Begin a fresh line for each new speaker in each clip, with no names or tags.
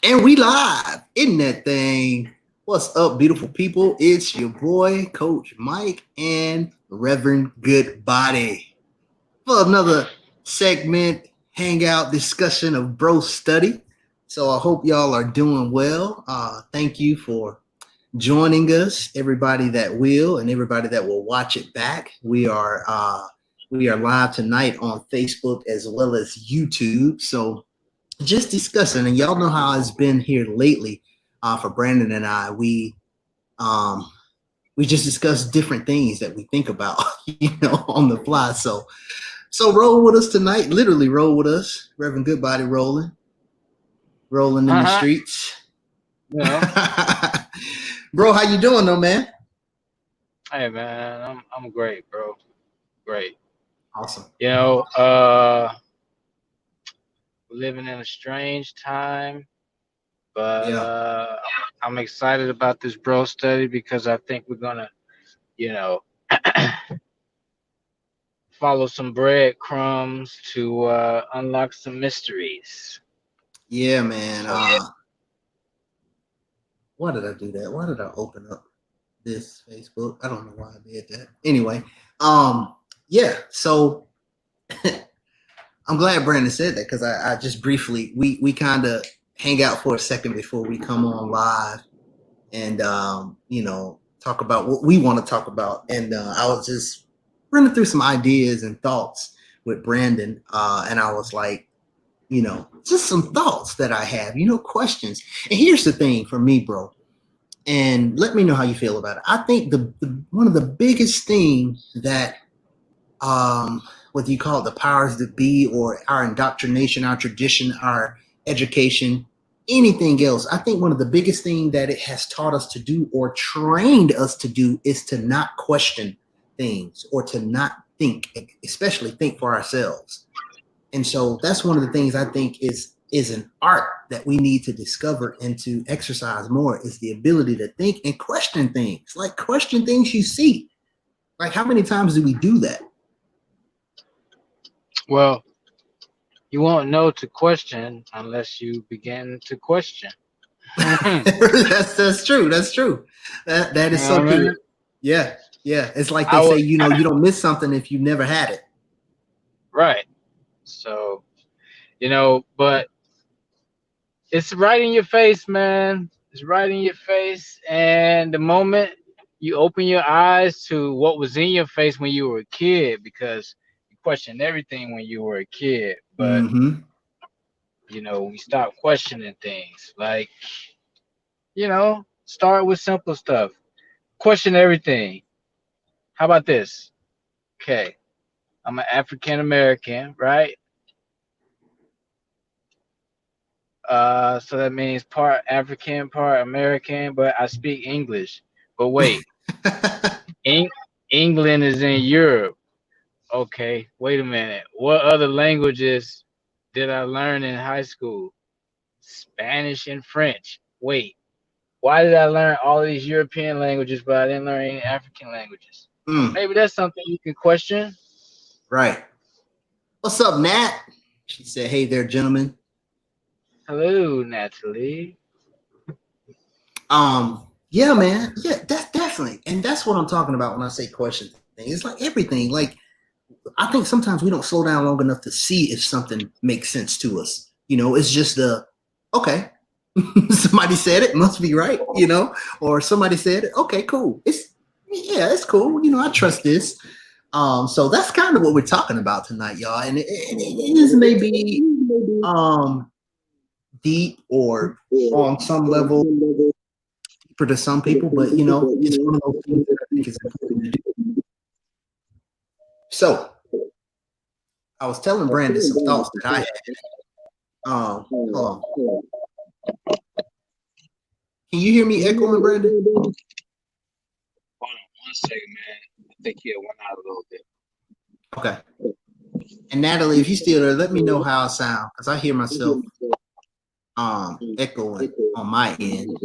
And we live in that thing. What's up, beautiful people? It's your boy, Coach Mike, and Reverend Goodbody for another segment, hangout, discussion of bro study. So I hope y'all are doing well. Thank you for joining us, everybody that will and everybody that will watch it back. We are live tonight on Facebook as well as YouTube. So just discussing, and y'all know how it's been here lately for Brandon and I. Um, we just discuss different things that we think about, on the fly. So roll with us tonight. Literally roll with us, Reverend Goodbody, rolling in the
Uh-huh.
streets.
You know,
Bro, how you doing, though, man?
hey man, I'm great, bro. Great.
Awesome.
You know, we're living in a strange time, but
Yeah.
I'm excited about this bro study because I think we're gonna, you know, follow some breadcrumbs to unlock some mysteries.
Yeah, man.
So
Why did I do that? Why did I open up this Facebook? I don't know why I did that. Anyway, yeah. So I'm glad Brandon said that because I just briefly we kind of hang out for a second before we come on live and talk about what we want to talk about. And I was just running through some ideas and thoughts with Brandon, and I was like, just some thoughts that I have, questions. And here's the thing for me, bro. And let me know how you feel about it. I think the one of the biggest things that whether you call it the powers that be or our indoctrination, our tradition, our education, anything else, I think one of the biggest things that it has taught us to do or trained us to do is to not question things or to not think, especially think for ourselves. And so that's one of the things I think is an art that we need to discover and to exercise more is the ability to think and question things, like question things you see. Like how many times do we do that?
well, you won't know to question unless you begin to question. You
That's true. That's true. That is
know
so
what I
true.
mean?
Yeah, yeah. It's like they
I
say,
was
you don't miss something if you never had it.
right. So, but it's right in your face, man. It's right in your face. And the moment you open your eyes to what was in your face when you were a kid, because you questioned everything when you were a kid, but
Mm-hmm.
we stop questioning things. Like, start with simple stuff. Question everything. How about this? Okay, I'm an African American, right? So that means part African, part American, but I speak English. But wait, Eng- England is in Europe. Okay, wait a minute. What other languages did I learn in high school? Spanish and French. Wait, why did I learn all these European languages, but I didn't learn any African languages?
Mm,
Maybe that's something you can question.
right. What's up, Nat? She said, "Hey there, gentlemen."
Hello, Natalie.
Yeah, man. Yeah, that's definitely, and that's what I'm talking about when I say question thing. It's like everything. Like I think sometimes we don't slow down long enough to see if something makes sense to us. It's just okay. Somebody said it, must be right, or somebody said it. Okay, cool. It's cool. I trust this. So that's kind of what we're talking about tonight, y'all. And it is maybe um deep or on some level deeper to some people, but it's one of those things that I think is important to do. So I was telling Brandon some thoughts that I had. Hold on. Can you hear me echoing, Brandon?
Hold on one second, man. I think you went out a little bit.
Okay. And Natalie, if you still there, let me know how I sound because I hear myself echoing on my end.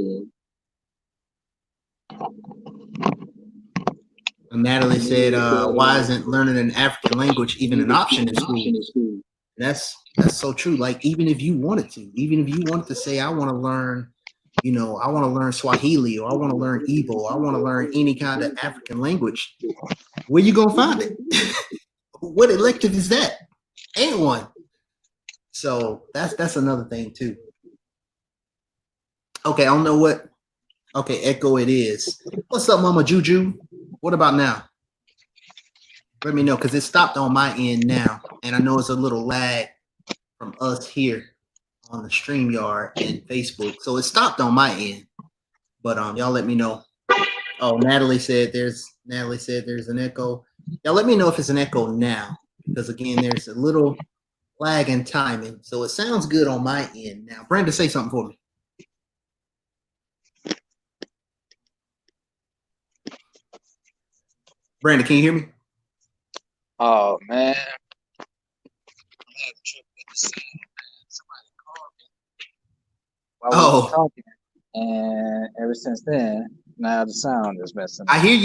And Natalie said, "Why isn't learning an African language even an option in school?" And that's so true. Like even if you wanted to say, I want to learn, I want to learn Swahili, or I want to learn Igbo, or I want to learn any kind of African language, where you gonna find it? What elective is that? Ain't one. So that's another thing too. Okay, I don't know what. Okay, Echo it is. What's up, Mama Juju? What about now? Let me know, because it stopped on my end now, and I know it's a little lag from us here on the StreamYard and Facebook, so it stopped on my end. But y'all let me know. Oh, Natalie said there's an echo. Y'all let me know if it's an echo now, because again, there's a little lag in timing, so it sounds good on my end now. Brenda, say something for me. Brandon, can you hear me?
Oh man, somebody called me while we were talking, and ever since then, now the sound is messing up.
I hear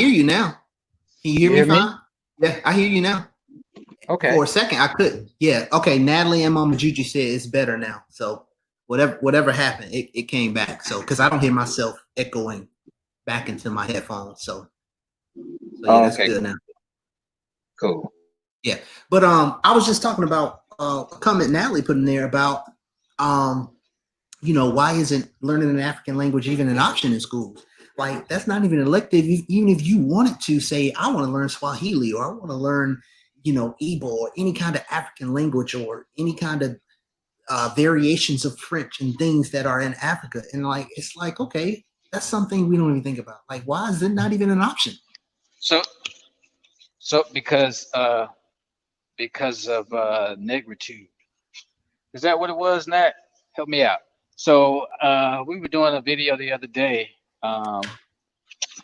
you now. Can you hear me fine? Yeah, I hear you now.
Okay.
For a second, I couldn't. Yeah. Okay. Natalie and Mama Juju said it's better now. So whatever happened, it came back. So because I don't hear myself echoing back into my headphones. So yeah, that's good now.
Cool.
Yeah. But I was just talking about a comment Natalie put in there about why isn't learning an African language even an option in schools? Like that's not even elective. Even if you wanted to say, I want to learn Swahili, or I want to learn, Igbo, or any kind of African language, or any kind of variations of French and things that are in Africa. And it's like, okay, that's something we don't even think about. Like, why is it not even an option?
So because of negritude. Is that what it was, Nat? Help me out. So we were doing a video the other day, and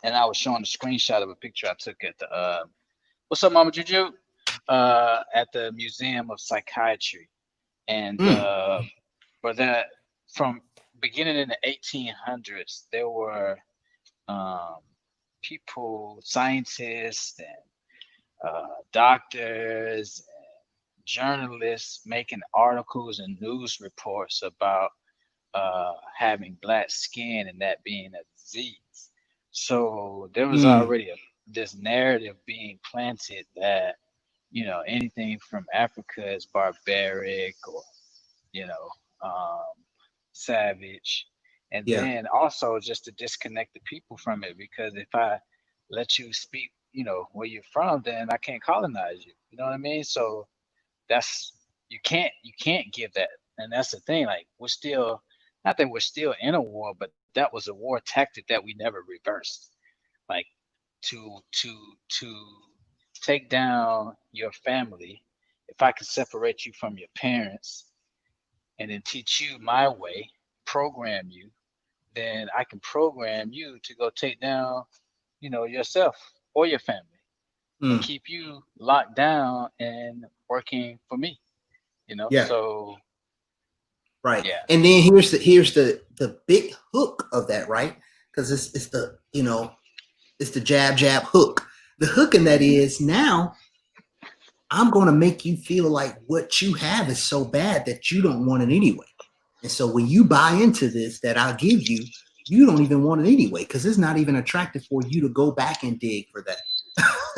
I was showing a screenshot of a picture I took at the what's up, Mama Juju? At the Museum of Psychiatry. And but that from beginning in the 1800s, there were people, scientists and doctors and journalists making articles and news reports about having black skin and that being a disease. So there was already this narrative being planted that anything from Africa is barbaric or savage, and then also just to disconnect the people from it, because if I let you speak where you're from, then I can't colonize you, you know what I mean? So that's you can't give that. And that's the thing, like we're still, not that we're still in a war, but that was a war tactic that we never reversed, like to take down your family. If I can separate you from your parents and then teach you my way, program you, then I can program you to go take down, yourself or your family, and keep you locked down and working for me,
Yeah.
So
right.
Yeah.
And then here's the big hook of that, right? Because it's the it's the jab hook. The hook in that is, now I'm going to make you feel like what you have is so bad that you don't want it anyway. And so when you buy into this that I'll give you, you don't even want it anyway, because it's not even attractive for you to go back and dig for that.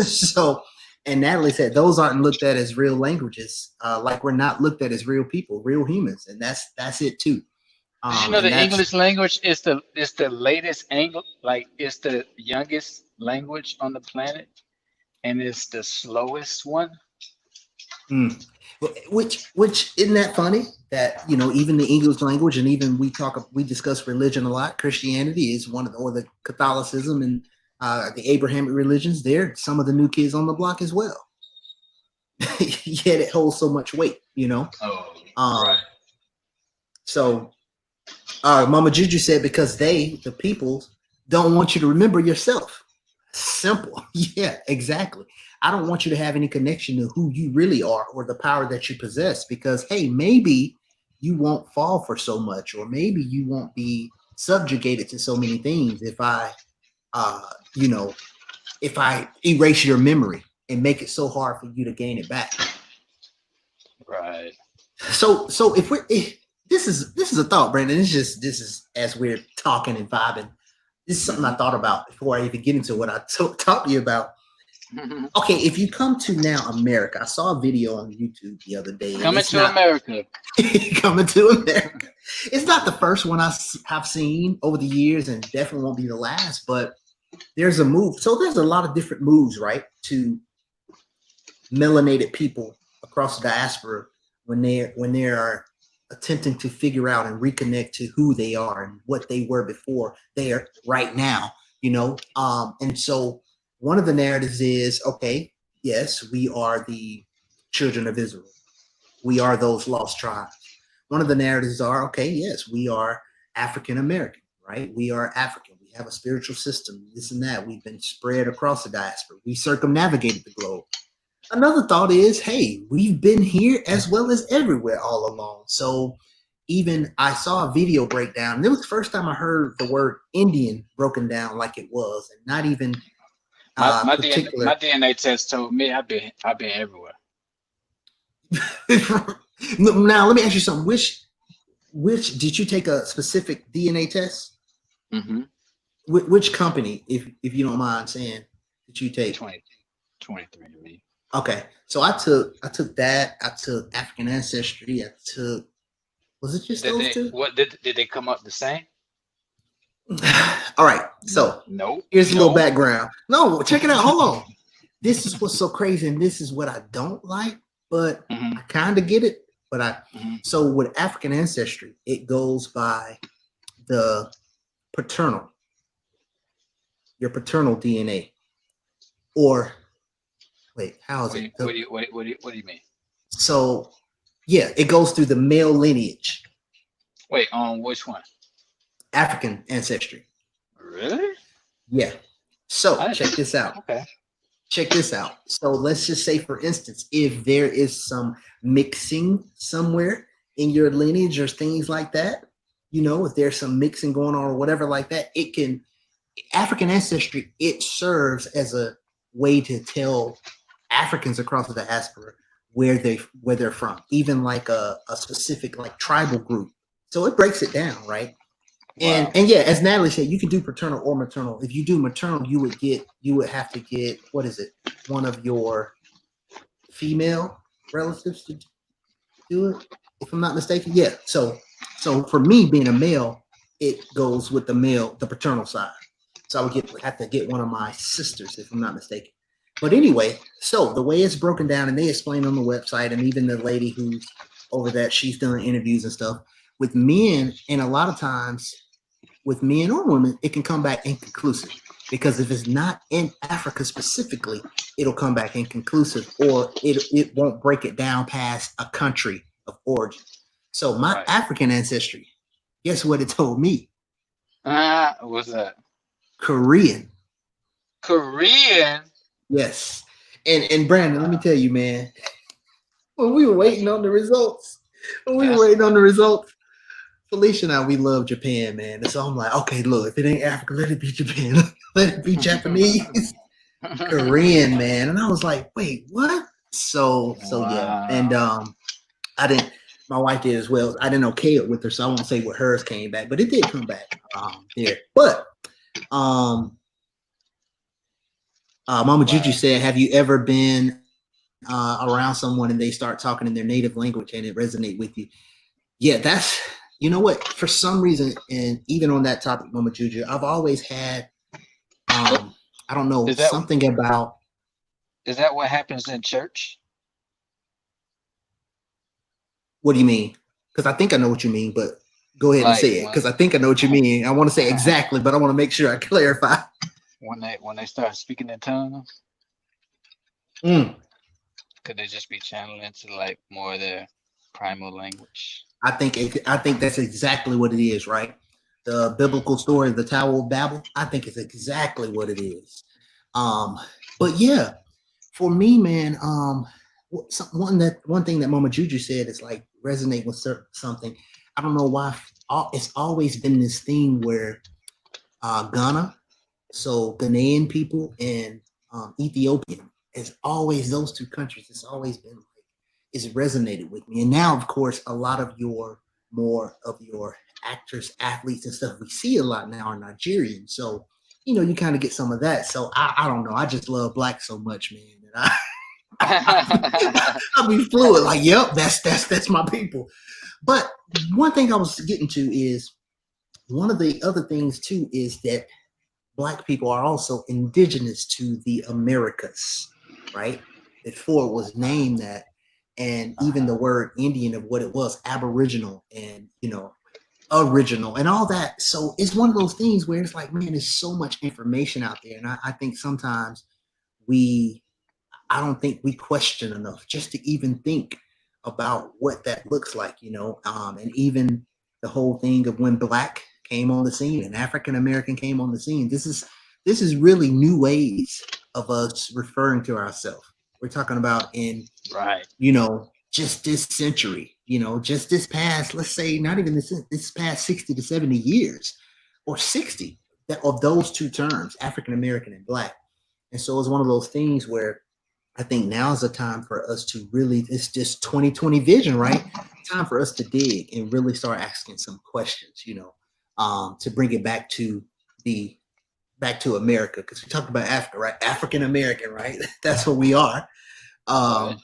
So, and Natalie said those aren't looked at as real languages, like we're not looked at as real people, real humans, and that's it too.
Did you know the English language is the latest like it's the youngest language on the planet, and it's the slowest one.
Which isn't that funny that even the English language, and even we discuss religion a lot. Christianity is one of or the Catholicism and the Abrahamic religions. They're some of the new kids on the block as well. Yet it holds so much weight,
Right.
So Mama Juju said because the people don't want you to remember yourself. Simple. Yeah, exactly. I don't want you to have any connection to who you really are or the power that you possess, because hey, maybe you won't fall for so much, or maybe you won't be subjugated to so many things if I erase your memory and make it so hard for you to gain it back.
Right.
So if this is a thought, Brandon. This is as we're talking and vibing. This is something I thought about before I even get into what I talk to you about. Okay, if you come to now America, I saw a video on YouTube the other day.
Coming to America.
Coming to America. It's not the first one have seen over the years, and definitely won't be the last. But there's a move. So there's a lot of different moves, right, to melanated people across the diaspora when they are attempting to figure out and reconnect to who they are and what they were before they are right now. And so one of the narratives is, okay, yes, we are the children of Israel. We are those lost tribes. One of the narratives are, okay, yes, we are African American, right? We are African. We have a spiritual system, this and that. We've been spread across the diaspora. We circumnavigated the globe. Another thought is, hey, we've been here as well as everywhere all along. So even I saw a video breakdown. It was the first time I heard the word Indian broken down like it was, and not even
My
particular.
my DNA test told me I've been everywhere.
Now let me ask you something. Which did you take a specific DNA test?
Mm-hmm.
Which company, if you don't mind saying, did you take?
23andMe.
Okay, so I took that. I took African Ancestry. I took. Was it just those two?
What did they come up the same?
All right, so
no.
Here's a little background. No, check it out. Hold on. This is what's so crazy, and this is what I don't like, but I kind of get it. But so with African Ancestry, it goes by the paternal, your paternal DNA, or wait, how is it?
What do you mean?
So yeah, it goes through the male lineage.
Wait, on which one?
African Ancestry.
Really?
Yeah. So check this out.
Okay.
Check this out. So let's just say, for instance, if there is some mixing somewhere in your lineage or things like that, if there's some mixing going on or whatever like that, it can, African Ancestry, it serves as a way to tell Africans across the diaspora where they're from, even like a specific like tribal group. So it breaks it down, right? Wow. And yeah, as Natalie said, you can do paternal or maternal. If you do maternal, you would have to get, what is it, one of your female relatives to do it, if I'm not mistaken. Yeah. So for me being a male, it goes with the paternal side. So I would have to get one of my sisters, if I'm not mistaken. But anyway, so the way it's broken down, and they explain on the website, and even the lady who's over that, she's doing interviews and stuff with men, and a lot of times with men or women, it can come back inconclusive, because if it's not in Africa specifically, it'll come back inconclusive, or it won't break it down past a country of origin. So my African ancestry, guess what it told me?
What's that?
Korean.
Korean?
Yes. And Brandon, let me tell you, man, when we were waiting on the results, Felicia and I, we love Japan, man. And so I'm like, okay, look, if it ain't Africa, let it be Japan. Let it be Japanese. Korean, man. And I was like, wait, what? So yeah. And my wife did as well. I didn't okay it with her, so I won't say what hers came back, but it did come back there. But Mama Juju said, have you ever been around someone and they start talking in their native language and it resonate with you? Yeah, that's, you know what, for some reason, and even on that topic, Mama Juju, I've always had, I don't know, something about.
Is that what happens in church?
What do you mean? Because I think I know what you mean, but go ahead and say it, because I think I know what you mean. I want to say exactly, but I want to make sure I clarify.
When they start speaking in tongues, could they just be channeled into like more of their primal language?
I think that's exactly what it is, right? The biblical story of the Tower of Babel, I think it's exactly what it is. But yeah, for me, man, one thing that Mama Juju said is like resonate with something. I don't know why. It's always been this thing where Ghana, so Ghanaian people, and Ethiopian, it's always those two countries. It's always been like is resonated with me. And now, of course, a lot of your more of your actors, athletes, and stuff we see a lot now are Nigerian. So, you know, you kind of get some of that. So I don't know. I just love black so much, man. And I'll be fluid, like, yep, that's my people. But one thing I was getting to is one of the other things too is that black people are also indigenous to the Americas, right? Before it was named that, and even the word Indian of what it was, Aboriginal, and you know, original, and all that. So it's one of those things where it's like, man, there's so much information out there, and I think sometimes we, I don't think we question enough just to even think about what that looks like, you know, and even the whole thing of when black came on the scene and African American came on the scene. This is really new ways of us referring to ourselves. We're talking about in
Right.
you know just this century, you know, just this past, let's say, not even this past 60 to 70 years, or 60 of those two terms, African American and black. And so it's one of those things where I think now is the time for us to really, it's just 2020 vision, right? Time for us to dig and really start asking some questions, you know, to bring it back to America, because we talked about Africa, right? African American, right? That's what we are,
Right.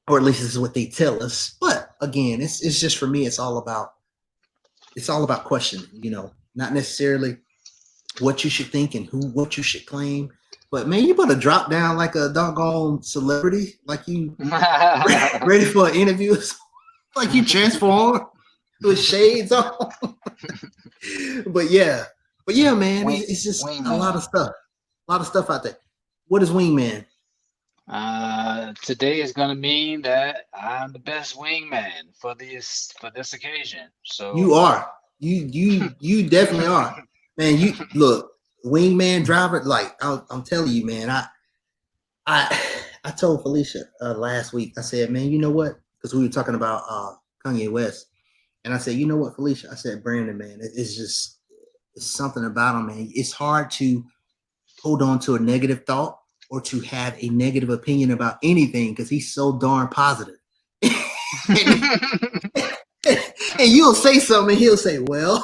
or at least this is what they tell us. But again, it's just for me, it's all about questioning, you know, not necessarily what you should think and what you should claim. But man, you better drop down like a doggone celebrity, like you ready for an interview, like you transform with shades on. but yeah, man, it's just a lot of stuff out there. What is wingman?
Today is gonna mean that I'm the best wingman for this occasion. So
You are. You definitely are. Man, you look, wingman driver, like I'm telling you, man, I told Felicia last week, I said, man, you know what? Because we were talking about Kanye West. And I said, you know what, Felicia? I said, Brandon, man, it's something about him, man. It's hard to hold on to a negative thought or to have a negative opinion about anything because he's so darn positive. And you'll say something, and he'll say, well,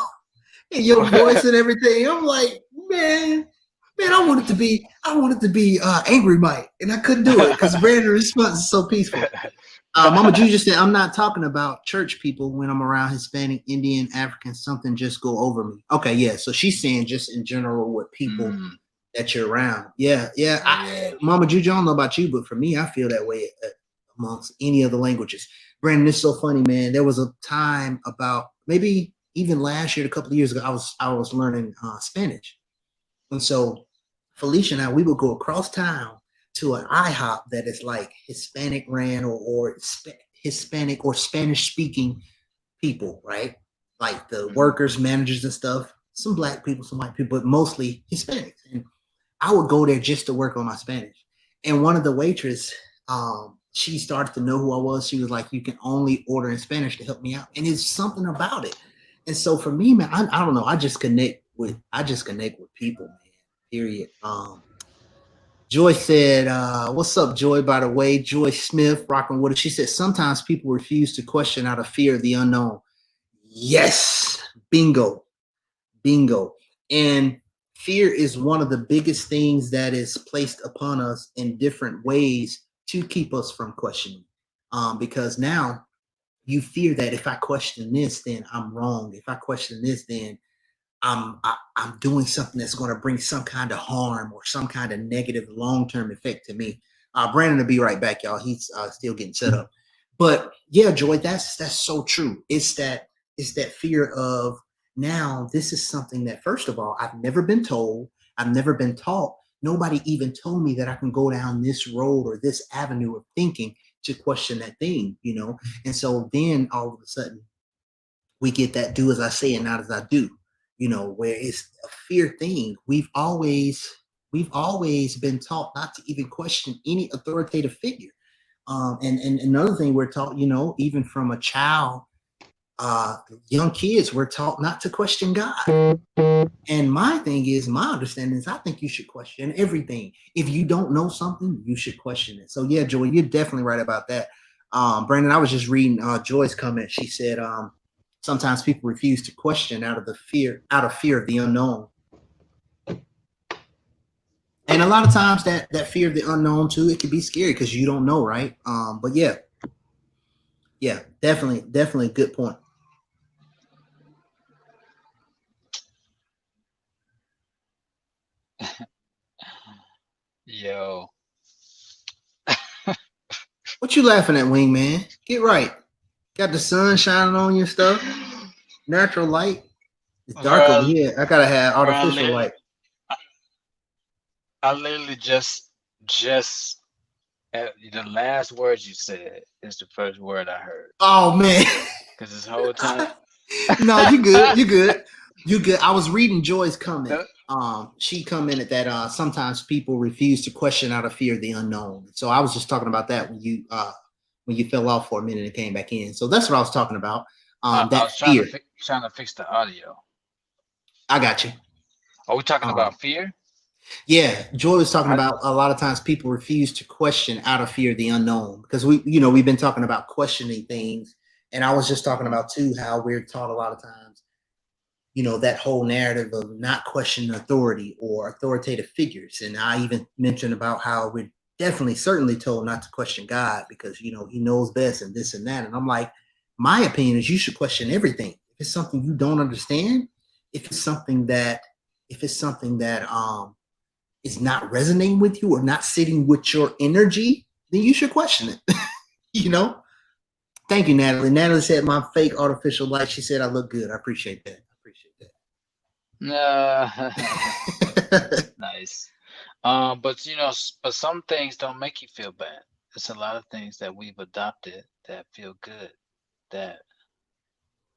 and your voice and everything. I'm like, man, I wanted to be Angry Mike, and I couldn't do it because Brandon's response is so peaceful. Mama Juju said, I'm not talking about church people when I'm around Hispanic, Indian, African, something just go over me. Okay, yeah. So she's saying just in general what people that you're around. Yeah. Mama Juju, I don't know about you, but for me, I feel that way amongst any of the languages. Brandon, it's so funny, man. There was a time about maybe even last year, a couple of years ago, I was learning Spanish. And so Felicia and I, we would go across town to an IHOP that is like Hispanic ran or Hispanic or Spanish speaking people, right? Like the workers, managers and stuff, some black people, some white people, but mostly Hispanics. And I would go there just to work on my Spanish. And one of the waitress, she started to know who I was. She was like, you can only order in Spanish to help me out. And it's something about it. And so for me, man, I don't know. I just connect with people, man, period. Joy said, what's up, Joy, by the way? Joy Smith, rocking with us. She said, sometimes people refuse to question out of fear of the unknown. Yes, bingo. And fear is one of the biggest things that is placed upon us in different ways to keep us from questioning. Because now you fear that if I question this, then I'm wrong. If I question this, then I'm doing something that's going to bring some kind of harm or some kind of negative long-term effect to me. Brandon will be right back, y'all. He's still getting set up. But yeah, Joy, that's so true. It's that fear of, now this is something that, first of all, I've never been told. I've never been taught. Nobody even told me that I can go down this road or this avenue of thinking to question that thing, you know? And so then all of a sudden we get that do as I say and not as I do, you know, where it's a fear thing. We've always been taught not to even question any authoritative figure. And another thing we're taught, you know, even from a child, young kids were taught not to question God. And my understanding is I think you should question everything. If you don't know something, you should question it. So yeah, Joey, you're definitely right about that. Brandon, I was just reading Joy's comment. She said, sometimes people refuse to question out of fear of the unknown. And a lot of times that fear of the unknown too, it can be scary because you don't know, right? But yeah, definitely a good point.
Yo.
What you laughing at, Wingman? Get right. Got the sun shining on your stuff. Natural light. It's dark over
Bro,
here. I gotta have
bro,
artificial light.
I literally just the last words you said is the first word I heard.
Oh man.
Because this whole time,
No, you good. You good. You good. I was reading Joy's comment. She commented that sometimes people refuse to question out of fear of the unknown. So I was just talking about that when you fell off for a minute and came back in. So that's what I was talking about.
I
That
was trying
fear.
to fix the audio.
I got you.
Are we talking about fear?
Yeah, Joy was talking about a lot of times people refuse to question out of fear of the unknown because we've been talking about questioning things, and I was just talking about too how we're taught a lot of times, that whole narrative of not questioning authority or authoritative figures, and I even mentioned about how we're definitely certainly told not to question God because he knows best and this and that, and I'm like, my opinion is you should question everything if it's something you don't understand, if it's something that is not resonating with you or not sitting with your energy, then you should question it. you know? Thank you, Natalie. Natalie said my fake artificial light. She said I look good. I appreciate that.
Nice. But but some things don't make you feel bad. There's a lot of things that we've adopted that feel good, that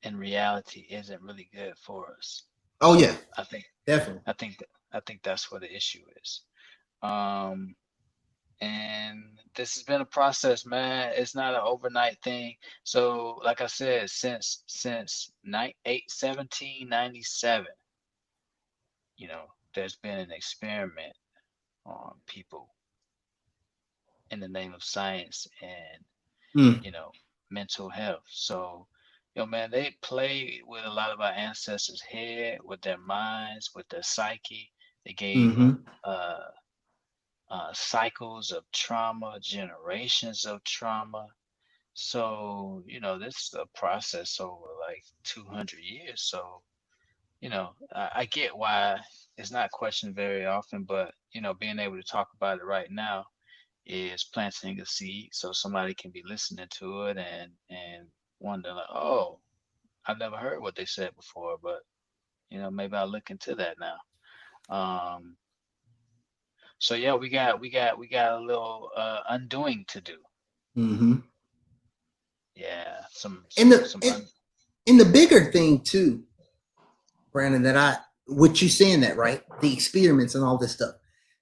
in reality isn't really good for us.
Oh yeah,
I think
definitely.
I think that's where the issue is. And this has been a process, man. It's not an overnight thing. So, like I said, since 1797, there's been an experiment on people in the name of science and mental health. So, man, they played with a lot of our ancestors' head, with their minds, with their psyche. They gave them cycles of trauma, generations of trauma. So, this is a process over like 200 years. So, I get why it's not questioned very often, but, being able to talk about it right now is planting a seed so somebody can be listening to it and wonder like, oh, I've never heard what they said before, but, maybe I'll look into that now. So yeah, we got a little undoing to do. Yeah,
and the bigger thing too, Brandon, that what you saying that right, the experiments and all this stuff.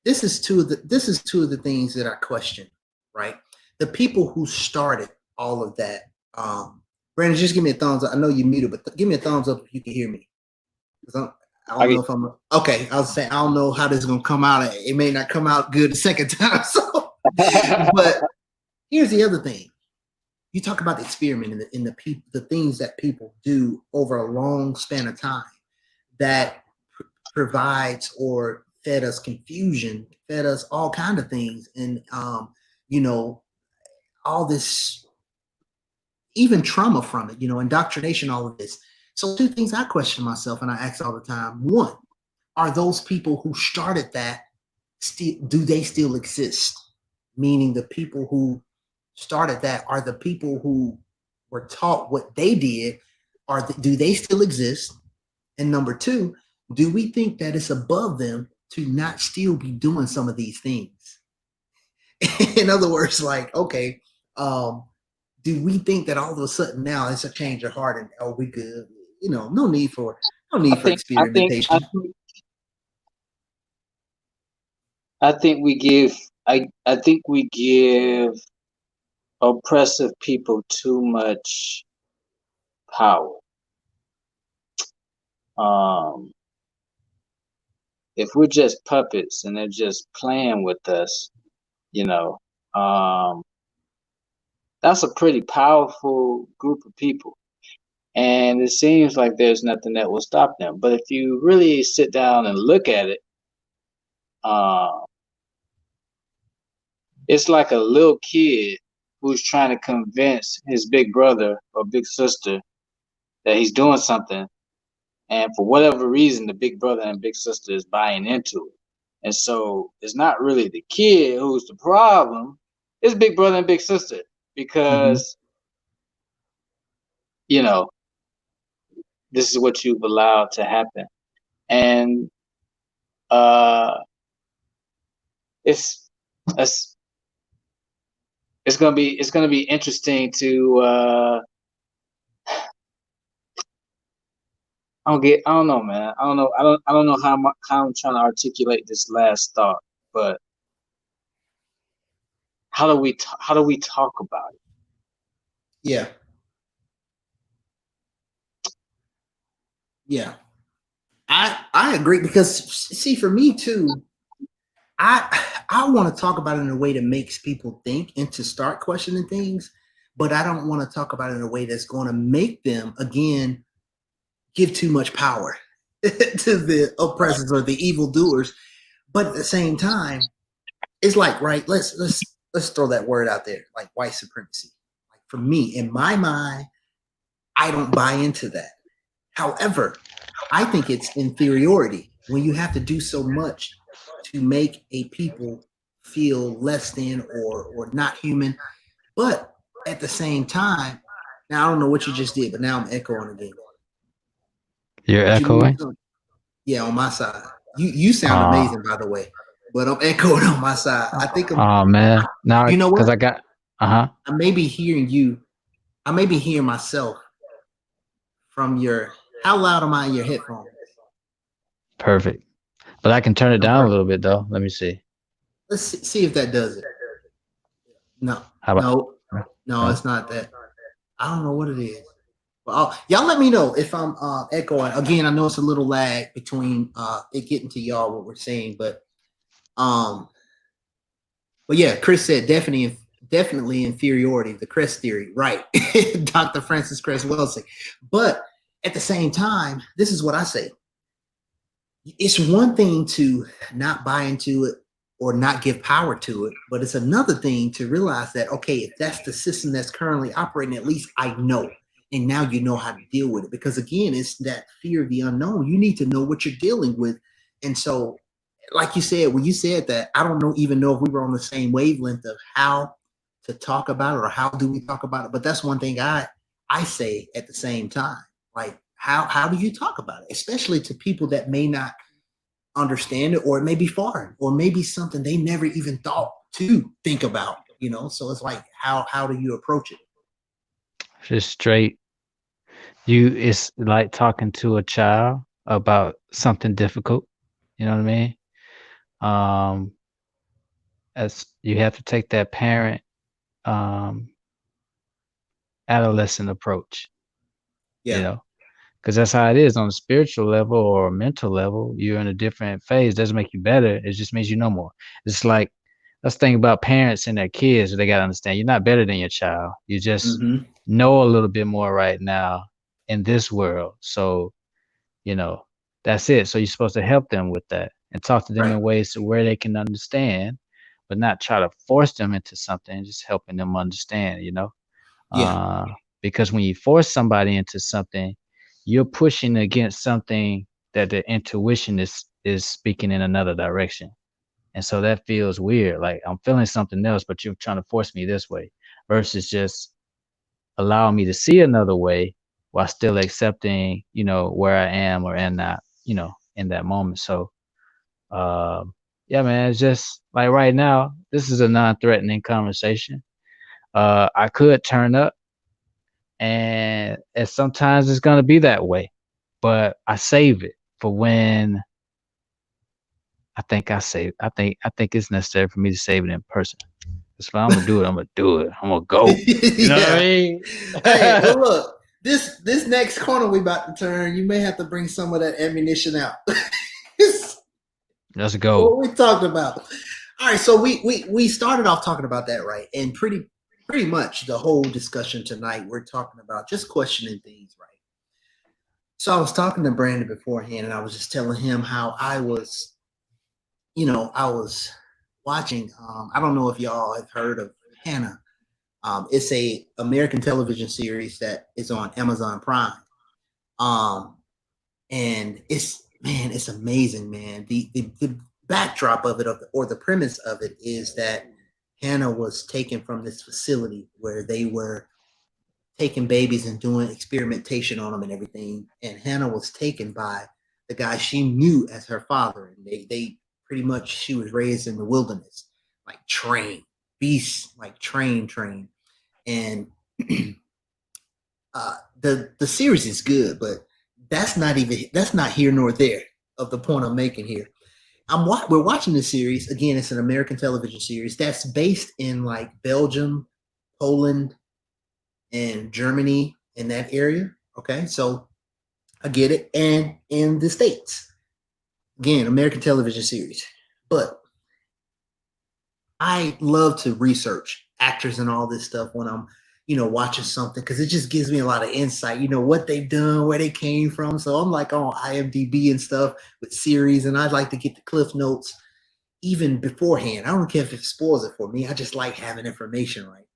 This is two of the things that I question, right? The people who started all of that. Brandon, just give me a thumbs up. I know you muted, but give me a thumbs up if you can hear me. I don't know if I'm okay. I was saying I don't know how this is gonna come out. It may not come out good the second time. So, but here's the other thing. You talk about the experiment in the things that people do over a long span of time that provides or fed us confusion, fed us all kind of things, and all this, even trauma from it, indoctrination, all of this. So two things I question myself and I ask all the time. One, are those people who started that do they still exist? Meaning the people who started that are the people who were taught what they did, do they still exist? And number two, do we think that it's above them to not still be doing some of these things? In other words, like, okay, do we think that all of a sudden now it's a change of heart and we good? No need for experimentation.
I think we give oppressive people too much power. If we're just puppets and they're just playing with us, that's a pretty powerful group of people. And it seems like there's nothing that will stop them. But if you really sit down and look at it, uh, it's like a little kid who's trying to convince his big brother or big sister that he's doing something. And for whatever reason, the big brother and big sister is buying into it. And so it's not really the kid who's the problem, it's big brother and big sister. Because, you know, this is what you've allowed to happen. And it's gonna be interesting to I don't know, man. I don't know how I'm trying to articulate this last thought, but how do we talk about it?
Yeah. Yeah. I agree because see, for me too, I want to talk about it in a way that makes people think and to start questioning things, but I don't want to talk about it in a way that's going to make them again give too much power to the oppressors or the evildoers. But at the same time, it's like, right, let's throw that word out there, like white supremacy. Like for me, in my mind, I don't buy into that. However, I think it's inferiority when you have to do so much to make a people feel less than or not human. But at the same time, now I don't know what you just did, but now I'm echoing again.
You're
Did you
echoing?
move yeah, on my side. You sound amazing, by the way, but I'm echoing on my side. I think
Oh man, now
you know
because
what?
I got I
I may be hearing you. I may be hearing myself from your. How loud am I in your headphones?
perfect, but I can turn it
No,
down a
perfect.
little bit though. Let me see.
Let's see if that does it. No,
How about
no,
no?
it's not that. I don't know what it is. Well, y'all let me know if I'm echoing. Again, I know it's a little lag between it getting to y'all what we're saying, um, but yeah, Chris said definitely inferiority, the Crest theory, right? Dr. Francis Cress Welsing. But at the same time, this is what I say. It's one thing to not buy into it or not give power to it, but it's another thing to realize that, okay, if that's the system that's currently operating, at least I know. And now you know how to deal with it. Because again, it's that fear of the unknown. You need to know what you're dealing with. And so, like you said, when you said that, I don't even know if we were on the same wavelength of how to talk about it or how do we talk about it. But that's one thing I say at the same time. Like, how do you talk about it, especially to people that may not understand it, or it may be foreign, or maybe something they never even thought to think about, you know? So it's like, how do you approach it?
Just straight. It's like talking to a child about something difficult. You know what I mean? Um, as you have to take that parent, um, adolescent approach. You
Yeah.
know, because that's how it is on a spiritual level or a mental level. You're in a different phase. Doesn't make you better. It just means you know more. It's like let's think about parents and their kids. They gotta understand you're not better than your child. You just
Mm-hmm.
know a little bit more right now in this world. So you know that's it. So you're supposed to help them with that and talk to them
Right.
in ways to where they can understand, but not try to force them into something. Just helping them understand.
Yeah.
Uh, because when you force somebody into something, you're pushing against something that the intuition is speaking in another direction. And so that feels weird. Like I'm feeling something else, but you're trying to force me this way versus just allowing me to see another way while still accepting, where I am or am not, in that moment. So, yeah, man, it's just like right now, this is a non-threatening conversation. I could turn up and sometimes it's gonna be that way. But I save it for when I think it's necessary for me to save it in person. That's why I'm gonna do it. I'm gonna do it. I'm gonna go. You know what I
Yeah.
mean?
Hey, well, look, this next corner we about to turn, you may have to bring some of that ammunition out.
Let's go.
What we talked about. All right, so we started off talking about that, right? And pretty pretty much the whole discussion tonight, we're talking about just questioning things, right? So I was talking to Brandon beforehand, and I was just telling him how I was, I was watching. I don't know if y'all have heard of Hannah. It's a American television series that is on Amazon Prime. Um, and it's amazing, man. The backdrop of it, or the premise of it, is that Hannah was taken from this facility where they were taking babies and doing experimentation on them and everything. And Hannah was taken by the guy she knew as her father, and they pretty much, she was raised in the wilderness, like trained beasts, like trained. And the series is good, but that's not here nor there of the point I'm making here. We're watching this series again. It's an American television series that's based in like Belgium, Poland, and Germany, in that area. Okay, so I get it, and in the States, again, American television series. But I love to research actors and all this stuff when I'm, watching something, because it just gives me a lot of insight, what they've done, where they came from. So I'm like on IMDb and stuff with series, and I'd like to get the cliff notes even beforehand. I don't care if it spoils it for me. I just like having information, right?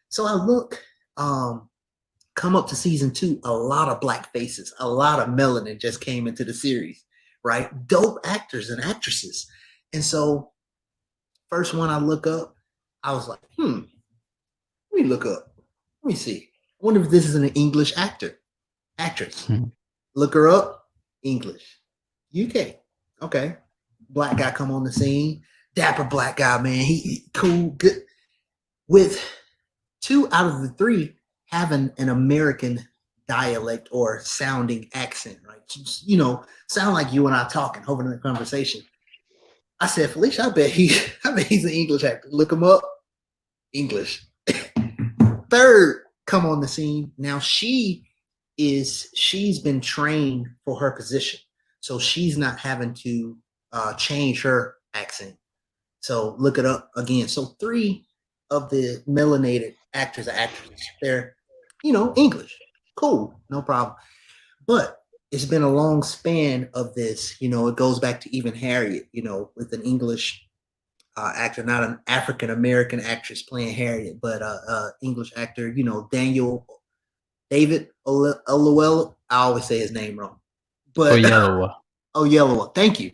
So I look, come up to season 2, a lot of black faces, a lot of melanin just came into the series, right? Dope actors and actresses. And so first one I look up, I was like, let me look up. Let me see. I wonder if this is an English actress. Look her up, English. UK. Okay. Black guy come on the scene. Dapper black guy, man. He cool, good. With 2 out of the 3 having an American dialect or sounding accent, right? Just, sound like you and I talking, having a conversation. I said, Felicia, I bet he's an English actor. Look him up, English. Third come on the scene. Now she's been trained for her position, so she's not having to change her accent. So look it up again. So 3 of the melanated actors or actresses, they're English. Cool, no problem. But it's been a long span of this. It goes back to even Harriet. With an English actor, not an African American actress playing Harriet, but English actor. David Oyelowo. I always say his name wrong, but Oyelowo. Thank you.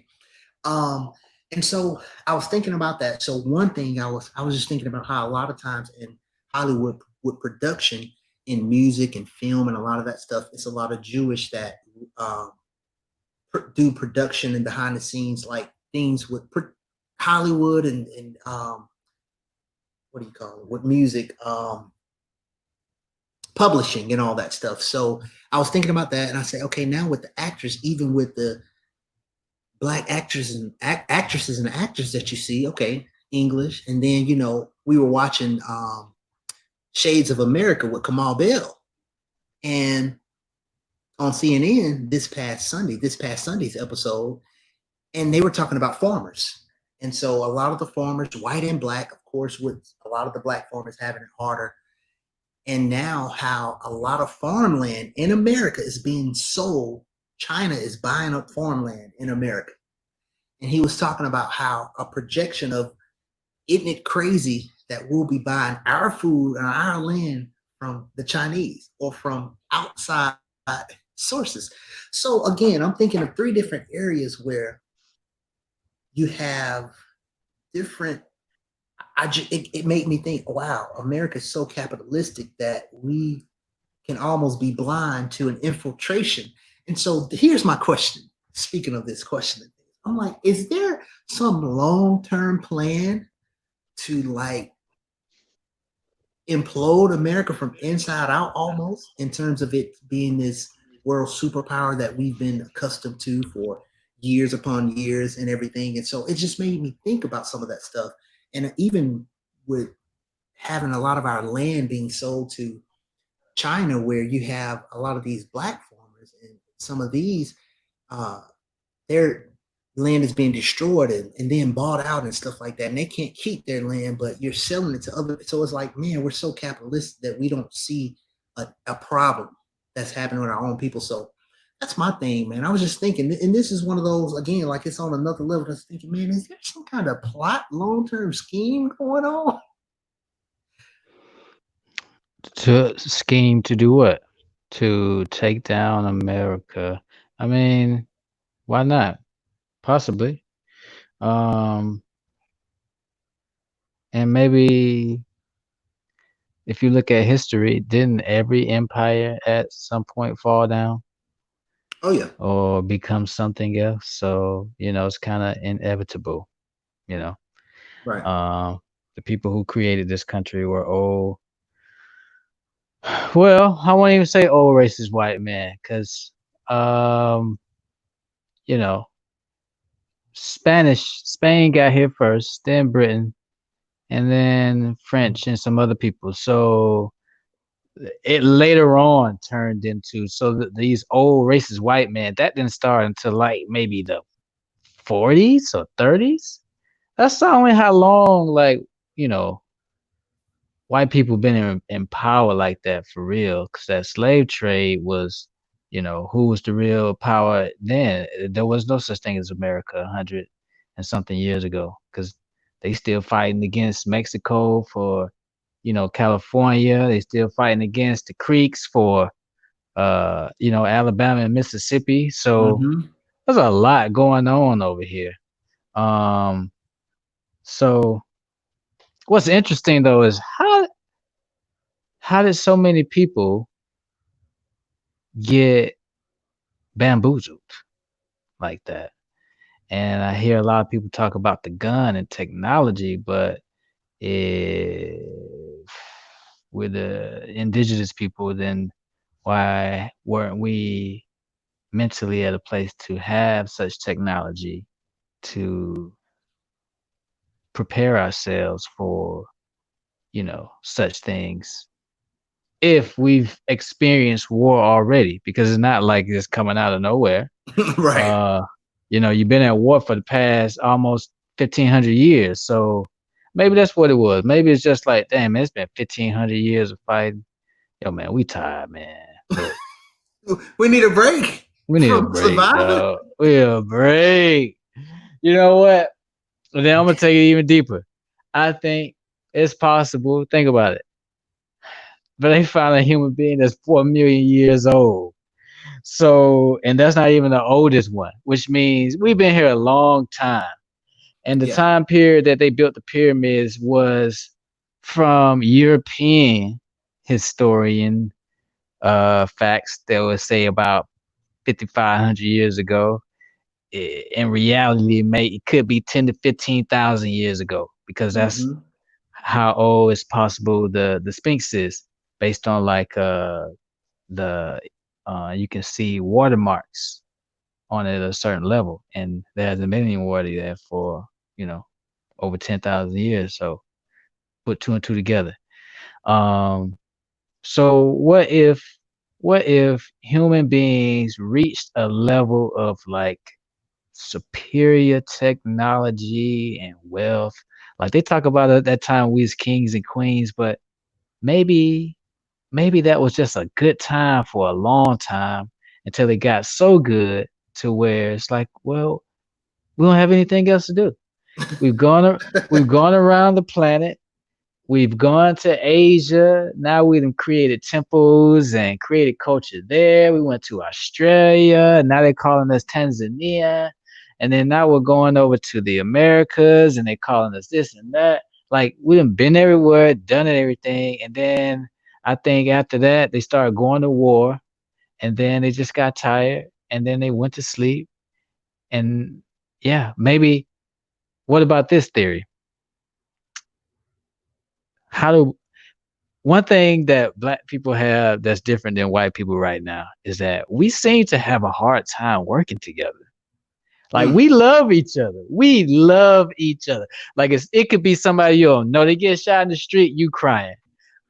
And so I was thinking about that. So one thing I was just thinking about how a lot of times in Hollywood with production in music and film and a lot of that stuff, it's a lot of Jewish that do production and behind the scenes, like things with Hollywood and what do you call it, with music, publishing and all that stuff. So I was thinking about that, and I said, okay, now with the actors, even with the black actors and actresses and actors that you see, okay, English, and then we were watching Shades of America with Kamal Bell, and on CNN this past Sunday's episode, and they were talking about farmers. And so a lot of the farmers, white and black, of course, with a lot of the black farmers having it harder. And now how a lot of farmland in America is being sold. China is buying up farmland in America. And he was talking about how a projection of, isn't it crazy that we'll be buying our food and our land from the Chinese or from outside sources. So again, I'm thinking of 3 different areas where you have different, it made me think, wow, America is so capitalistic that we can almost be blind to an infiltration. And so here's my question. Speaking of this question, I'm like, is there some long-term plan to like implode America from inside out almost, in terms of it being this world superpower that we've been accustomed to for years upon years and everything? And so it just made me think about some of that stuff. And even with having a lot of our land being sold to China, where you have a lot of these black farmers, and some of these, they're land is being destroyed and then bought out and stuff like that, and they can't keep their land, but you're selling it to other. So it's like, man, we're so capitalistic that we don't see a problem that's happening with our own people. So that's my thing, man. I was just thinking, and this is one of those, again, like it's on another level. I was thinking, man, is there some kind of plot, long-term scheme going on?
To scheme to do what? To take down America. I mean, why not? Possibly. Um, and maybe if you look at history, didn't every empire at some point fall down
Oh yeah,
or become something else? So, it's kind of inevitable, you know.
right.
The people who created this country were old. Well, I won't even say old racist white man because, um, you know, Spain got here first, then Britain, and then French and some other people. So it later on turned into these old racist white men that didn't start until like maybe the 40s or 30s. That's not only how long you know white people been in power like that for real, because that slave trade was, who was the real power then. There was no such thing as America 100 and something years ago, because they still fighting against Mexico for, California. They still fighting against the Creeks for, Alabama and Mississippi. So
Mm-hmm.
there's a lot going on over here. Um, so what's interesting though is how did so many people get bamboozled like that? And I hear a lot of people talk about the gun and technology, but if we're the indigenous people, then why weren't we mentally at a place to have such technology to prepare ourselves for, such things? If we've experienced war already, because it's not like it's coming out of nowhere.
Right.
Uh, you've been at war for the past almost 1,500 years. So maybe that's what it was. Maybe it's just like, damn, man, it's been 1,500 years of fighting. Yo, man, we tired, man. Look,
We need a break
we need a
from
break,
surviving.
dog. We need a break. You know what? And then I'm gonna take it even deeper. I think it's possible. Think about it. But they found a human being that's 4 million years old. So, and that's not even the oldest one, which means we've been here a long time. And the
Yeah.
time period that they built the pyramids was from European historian facts that would say about 5,500 years ago. In reality, it could be 10 to 15,000 years ago, because that's
Mm-hmm.
how old it's possible the Sphinx is, based on the you can see watermarks on it at a certain level, and there hasn't been any water there for over 10,000 years. So put two and two together. Um, so what if human beings reached a level of like superior technology and wealth? Like they talk about at that time we as kings and queens, but maybe that was just a good time for a long time until it got so good to where it's like, well, we don't have anything else to do. We've gone we've gone around the planet. We've gone to Asia. Now we've created temples and created culture there. We went to Australia. Now they're calling us Tanzania. And then now we're going over to the Americas and they're calling us this and that. Like we've been everywhere, done everything. And then I think after that, they started going to war. And then they just got tired. And then they went to sleep. And yeah, maybe what about this theory? How do One thing that black people have that's different than white people right now is that we seem to have a hard time working together. Like
Mm.
we love each other. We love each other. Like it could be somebody you don't know. They get shot in the street, you crying.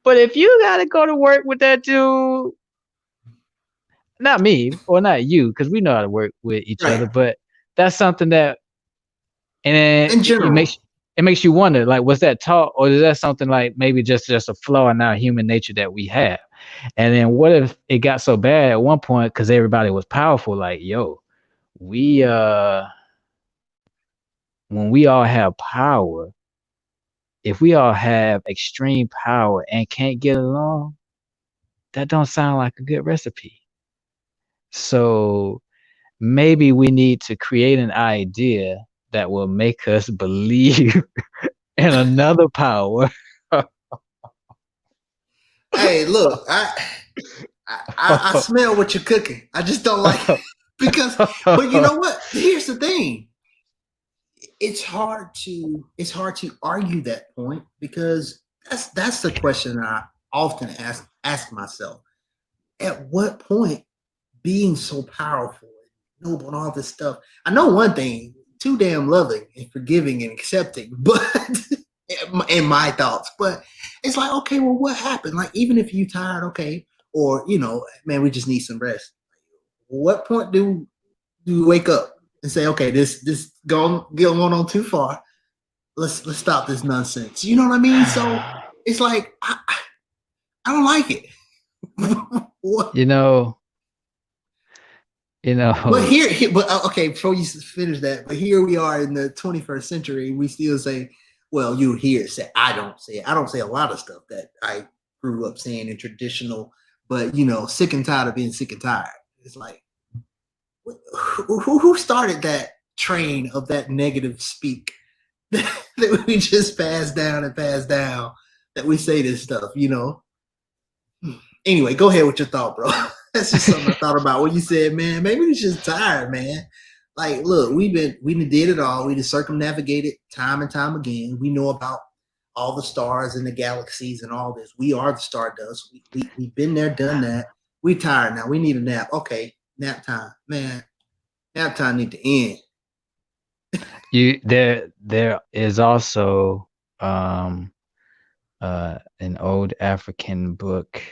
But if you gotta go to work with that dude, not me or not you, because we know how to work with each other,
Right.
but that's something that, and
In
it
general.
makes you wonder, like, was that taught, or is that something like maybe just a flaw in our human nature that we have? And then what if it got so bad at one point because everybody was powerful, like, yo, we when we all have power, if we all have extreme power and can't get along, that don't sound like a good recipe. So maybe we need to create an idea that will make us believe in another power.
Hey, look, I smell what you're cooking. I just don't like it because, but you know what? Here's the thing. It's hard to argue that point because that's the question I often ask myself. At what point being so powerful and noble and all this stuff? I know one thing, too damn loving and forgiving and accepting, but in my thoughts. But it's like, okay, well, what happened? Like, even if you tired, okay, or man, we just need some rest. What point do you wake up and say, okay, this going on too far? Let's stop this nonsense. You know what I mean? So it's like I don't like it. What?
you know,
But but okay, before you finish that, but here we are in the 21st century. We still say, well, you hear it say, I don't say it. I don't say a lot of stuff that I grew up saying in traditional, but sick and tired of being sick and tired. It's like, who started that train of that negative speak that we just pass down and pass down, that we say this stuff, Anyway, go ahead with your thought, bro. That's just something I thought about when you said, man, maybe we're just tired, man. Like, look, we did it all. We just circumnavigated time and time again. We know about all the stars and the galaxies and all this. We are the stardust. We've been there, done that. We tired now. We need a nap. Okay, nap time, man. Nap time need to end.
there is also an old African book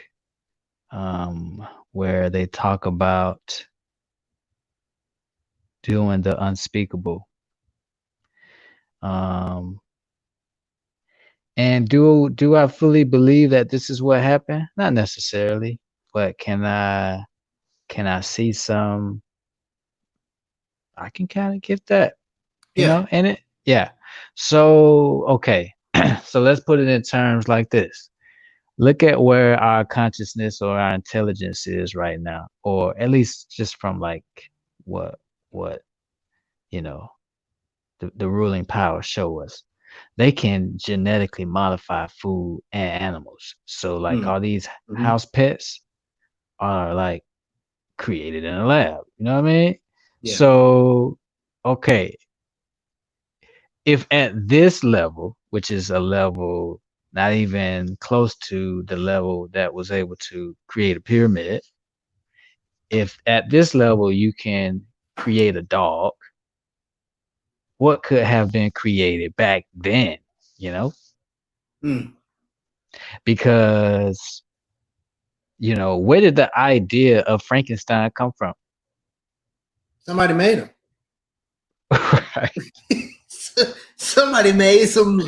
where they talk about doing the unspeakable. And do I fully believe that this is what happened? Not necessarily, but can I see some? I can kind of get that,
Yeah.
and yeah. So okay, so let's put it in terms like this. Look at where our consciousness or our intelligence is right now, or at least just from like what you know the ruling power show us. They can genetically modify food and animals. So like all these
Mm-hmm.
house pets are like created in a lab. You know what I mean?
Yeah.
So okay, if at this level, which is a level not even close to the level that was able to create a pyramid, if at this level you can create a dog, what could have been created back then,
Mm.
Because where did the idea of Frankenstein come from?
Somebody made them.
Right.
Somebody made some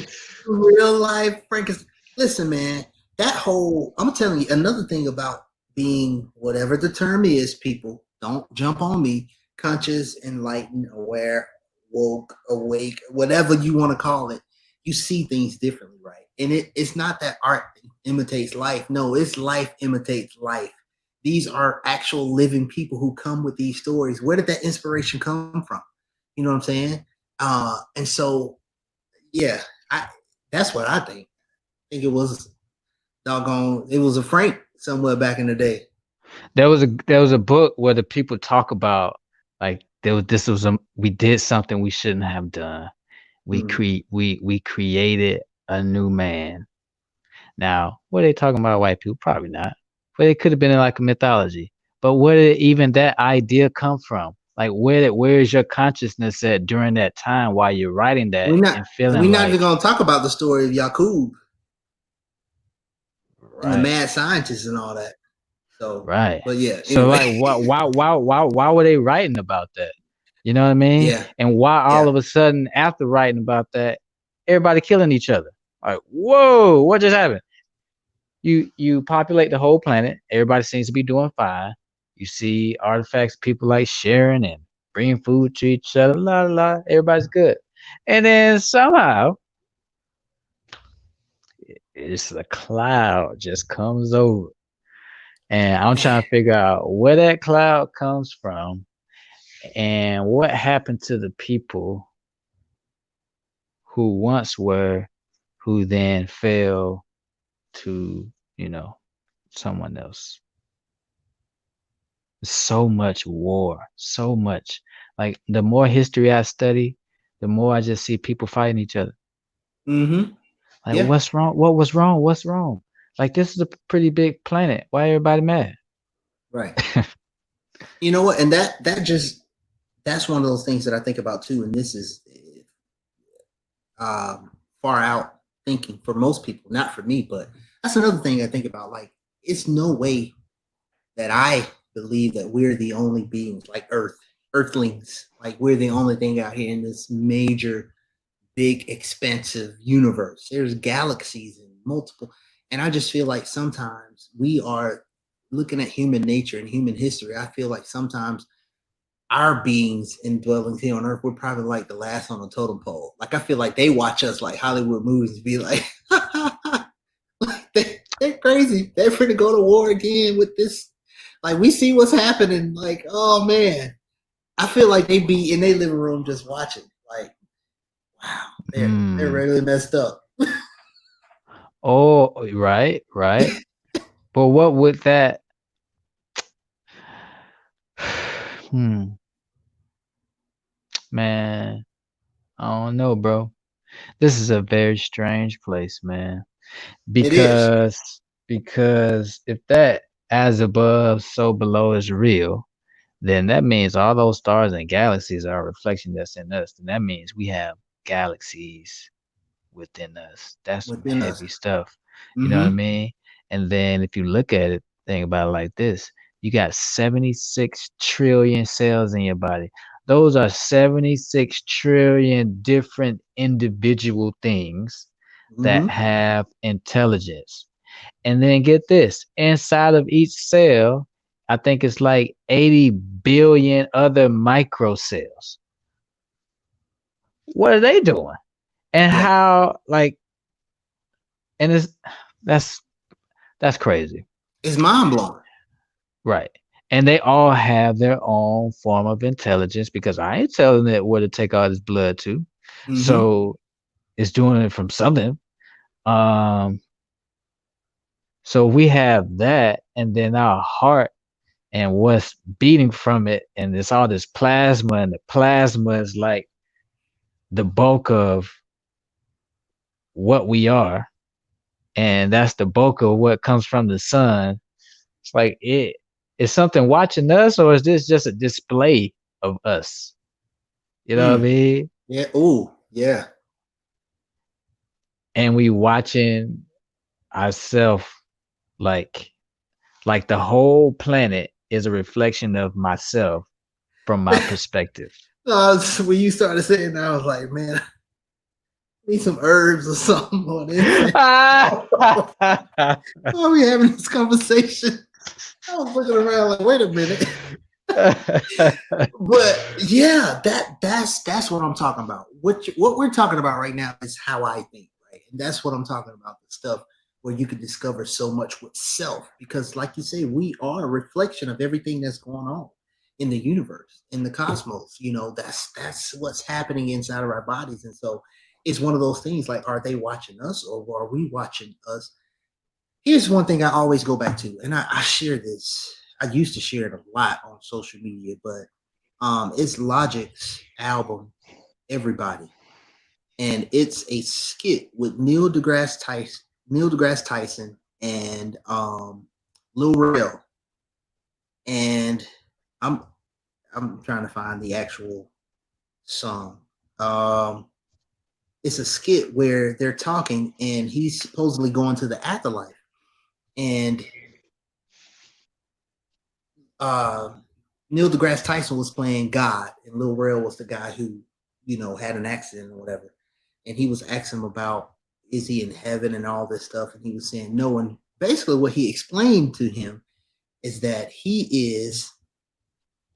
real life Frankenstein. Listen, man, I'm telling you, another thing about being whatever the term is, people, don't jump on me, conscious, enlightened, aware, woke, awake, whatever you want to call it, you see things differently, right? And it's not that art imitates life. No, it's life imitates life. These are actual living people who come with these stories. Where did that inspiration come from? You know what I'm saying? And so, yeah, that's what I think. I think it was it was a Frank somewhere back in the day.
There was a book where the people talk about like we did something we shouldn't have done. We created a new man. Now, were they talking about white people? Probably not. But it could have been in like a mythology. But where did even that idea come from? Like where is your consciousness at during that time while you're writing that and feeling
we're not even gonna talk about the story of Yakub and the
right.
mad scientists and all that. So
Right.
but yeah.
So
anyway.
like why were they writing about that? You know what I mean?
Yeah.
And why all
Yeah.
of a sudden, after writing about that, everybody killing each other? Like, whoa, what just happened? You populate the whole planet. Everybody seems to be doing fine. You see artifacts, people like sharing and bringing food to each other. La la la. Everybody's good. And then somehow, it's a cloud just comes over, and I'm
Man.
trying to figure out where that cloud comes from and what happened to the people who once were, who then fell to, you know, someone else. So much war, so much. Like the more history I study, the more I just see people fighting each other.
Mm-hmm.
Like,
Yeah.
what's wrong? What was wrong? What's wrong? Like, this is a pretty big planet. Why everybody mad?
Right. You know what? And that's one of those things that I think about too. And this is far out thinking for most people, not for me, but that's another thing I think about. Like, it's no way that I believe that we're the only beings like Earthlings. Like, we're the only thing out here in this major, big, expansive universe. There's galaxies and multiple. And I just feel like sometimes we are looking at human nature and human history. I feel like sometimes our beings and dwellings here on Earth, we're probably like the last on the totem pole. Like, I feel like they watch us like Hollywood movies, be like, like they're crazy. They're going to go to war again with this. Like, we see what's happening. Like, oh man, I feel like they be in their living room just watching. Like, wow, they're
Hmm.
really messed up.
Oh, right, right. But what would that? Hmm, man, I don't know, bro. This is a very strange place, man.
It is.
Because because if that as above, so below is real, then that means all those stars and galaxies are a reflection that's in us. And that means we have galaxies within us. That's some
Within us.
heavy stuff. You know what I
Mm-hmm.
mean? And then if you look at it, think about it like this. You got 76 trillion cells in your body. Those are 76 trillion different individual things that
Mm-hmm.
have intelligence. And then get this, inside of each cell, I think it's like 80 billion other microcells. What are they doing? And
Yeah.
how, like, and it's that's that's crazy.
It's mind blowing.
Right. And they all have their own form of intelligence because I ain't telling it where to take all this blood to.
Mm-hmm.
So it's doing it from something. Um, so we have that, and then our heart and what's beating from it, and it's all this plasma, and the plasma is like the bulk of what we are, and that's the bulk of what comes from the sun. It's like it is something watching us, or is this just a display of us? You know what I
Mm.
mean?
Yeah. Oh, yeah.
And we watching ourselves like like the whole planet is a reflection of myself from my perspective.
When you started saying that, I was like, man, I need some herbs or something on this. Why are we having this conversation? I was looking around like, wait a minute. But yeah, that's what I'm talking about. What we're talking about right now is how I think, right? And that's what I'm talking about, the stuff where you can discover so much with self. Because like you say, we are a reflection of everything that's going on in the universe, in the cosmos. You know, that's what's happening inside of our bodies. And so it's one of those things like, are they watching us or are we watching us? Here's one thing I always go back to, and I share this. I used to share it a lot on social media, but it's Logic's album, Everybody, and it's a skit with Neil deGrasse Tyson, and Lil Rel, and I'm I'm trying to find the actual song. Um, it's a skit where they're talking, and he's supposedly going to the afterlife, and uh, Neil deGrasse Tyson was playing God, and Lil Rel was the guy who, had an accident or whatever. And he was asking him about, is he in heaven and all this stuff? And he was saying no. And basically what he explained to him is that he is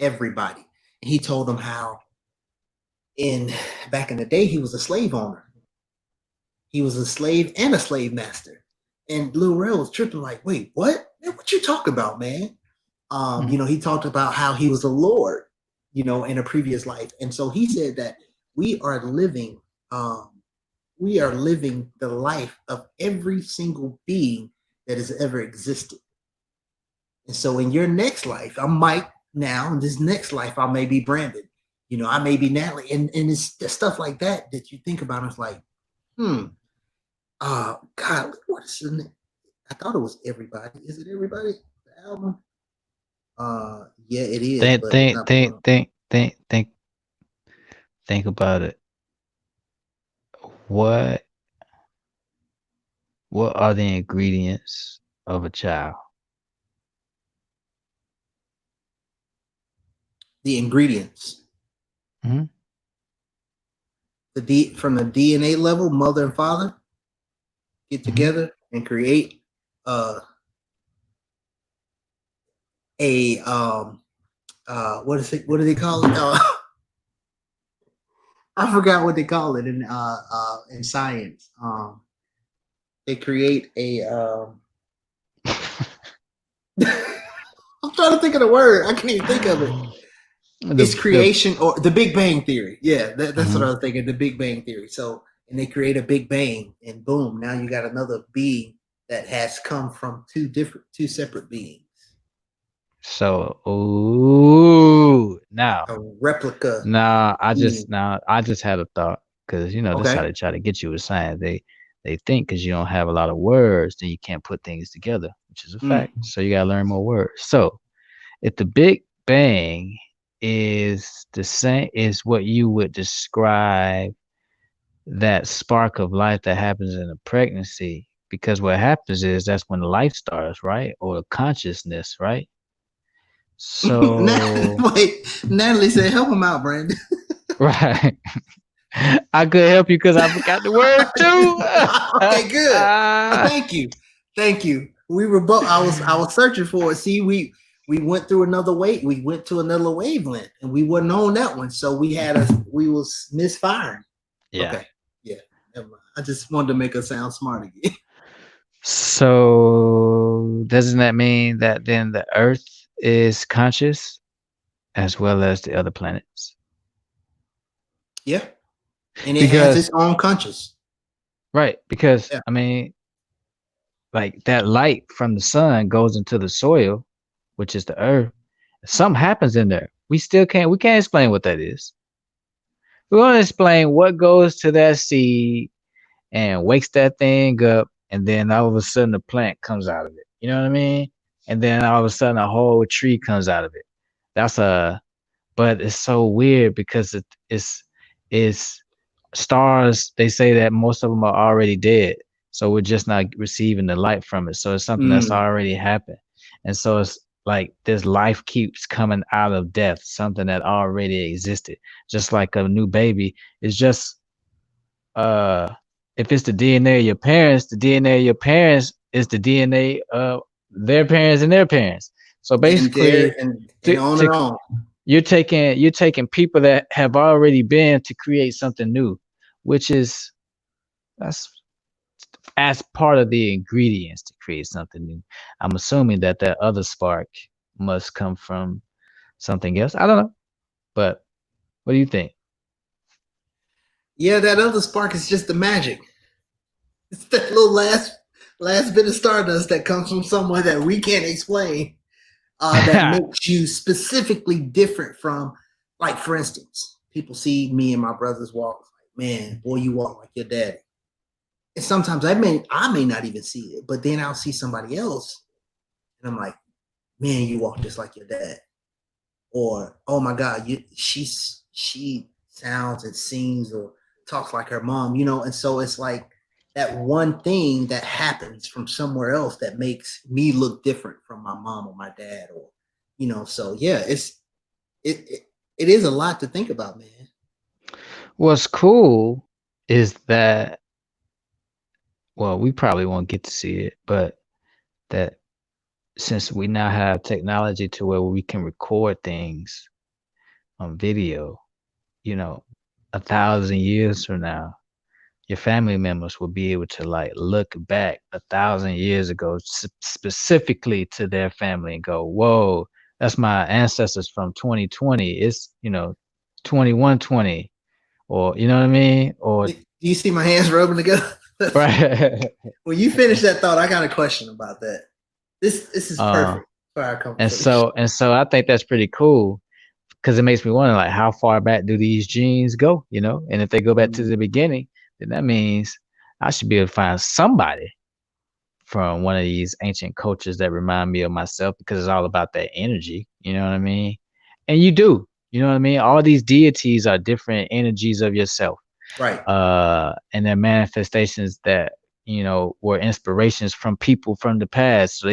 everybody. And he told him how back in the day, he was a slave owner. He was a slave and a slave master. And Lil Rel was tripping like, wait, what? Man, what you talking about, man? He talked about how he was a lord, in a previous life. And so he said that we are living the life of every single being that has ever existed. And so in your next life, I'm Mike now. In this next life, I may be Brandon. I may be Natalie. And it's stuff like that you think about. It's like, God, what is the name? I thought it was Everybody. Is it Everybody? The album? Yeah, it is.
Think about it. What are the ingredients of a child?
The ingredients.
Mm-hmm.
From the DNA level, mother and father get together and create what is it? What do they call it? I forgot what they call it in science. They create a. I'm trying to think of the word. I can't even think of it. It's creation or the Big Bang Theory. Yeah, that's what I was thinking. The Big Bang Theory. So, and they create a Big Bang, and boom, now you got another being that has come from two separate beings.
So, now
a replica.
I just had a thought because that's how they try to get you with science. They think because you don't have a lot of words, then you can't put things together, which is a fact. So you gotta learn more words. So, if the Big Bang is the same is what you would describe that spark of life that happens in a pregnancy, because what happens is that's when life starts, right? Or consciousness, right? So
wait, Natalie said, help him out, Brandon.
Right. I could help you because I forgot the word too.
Okay, good. Thank you. We were both. I was searching for it. See, we went through another wave. We went to another wavelength, and we wasn't on that one. So we was misfiring.
Yeah.
Okay. Yeah. Never mind. I just wanted to make us sound smart again.
So doesn't that mean that then the Earth is conscious as well as the other planets?
Yeah. And it has its own conscious.
Right. Because I mean, like that light from the sun goes into the soil, which is the earth. Something happens in there. We can't explain what that is. We want to explain what goes to that seed and wakes that thing up, and then all of a sudden a plant comes out of it. You know what I mean? And then all of a sudden a whole tree comes out of it. But it's so weird because it's stars. They say that most of them are already dead, so we're just not receiving the light from it. So it's something that's already happened, and so it's like this life keeps coming out of death, something that already existed, just like a new baby. It's just if it's the DNA of your parents, the DNA of your parents is the DNA of their parents and their parents. So basically, you're taking people that have already been to create something new, which is that's as part of the ingredients to create something new. I'm assuming that other spark must come from something else. I don't know, but what do you think?
Yeah, that other spark is just the magic. It's that little last bit of stardust that comes from somewhere that we can't explain. That makes you specifically different from, like, for instance, people see me and my brothers walk, like, man, boy, you walk like your daddy. And sometimes I may not even see it, but then I'll see somebody else, and I'm like, man, you walk just like your dad. Or, oh my God, she sounds and sings or talks like her mom, and so it's like that one thing that happens from somewhere else that makes me look different from my mom or my dad, or so yeah, it's it is a lot to think about, man.
What's cool is that, well, we probably won't get to see it, but that since we now have technology to where we can record things on video, you know, 1,000 years from now, your family members will be able to like look back 1,000 years ago, specifically to their family and go, "Whoa, that's my ancestors from 2020. It's 2120, or you know what I mean, or
Do you see my hands rubbing together?
right."
When you finish that thought, I got a question about that. This is
uh,
perfect for our
and
conversation.
so I think that's pretty cool because it makes me wonder, like, how far back do these genes go? And if they go back to
Mm,
the beginning, then that means I should be able to find somebody from one of these ancient cultures that remind me of myself because it's all about that energy. You know what I mean? And you know what I mean? All these deities are different energies of yourself.
right.
And they're manifestations that, were inspirations from people from the past. So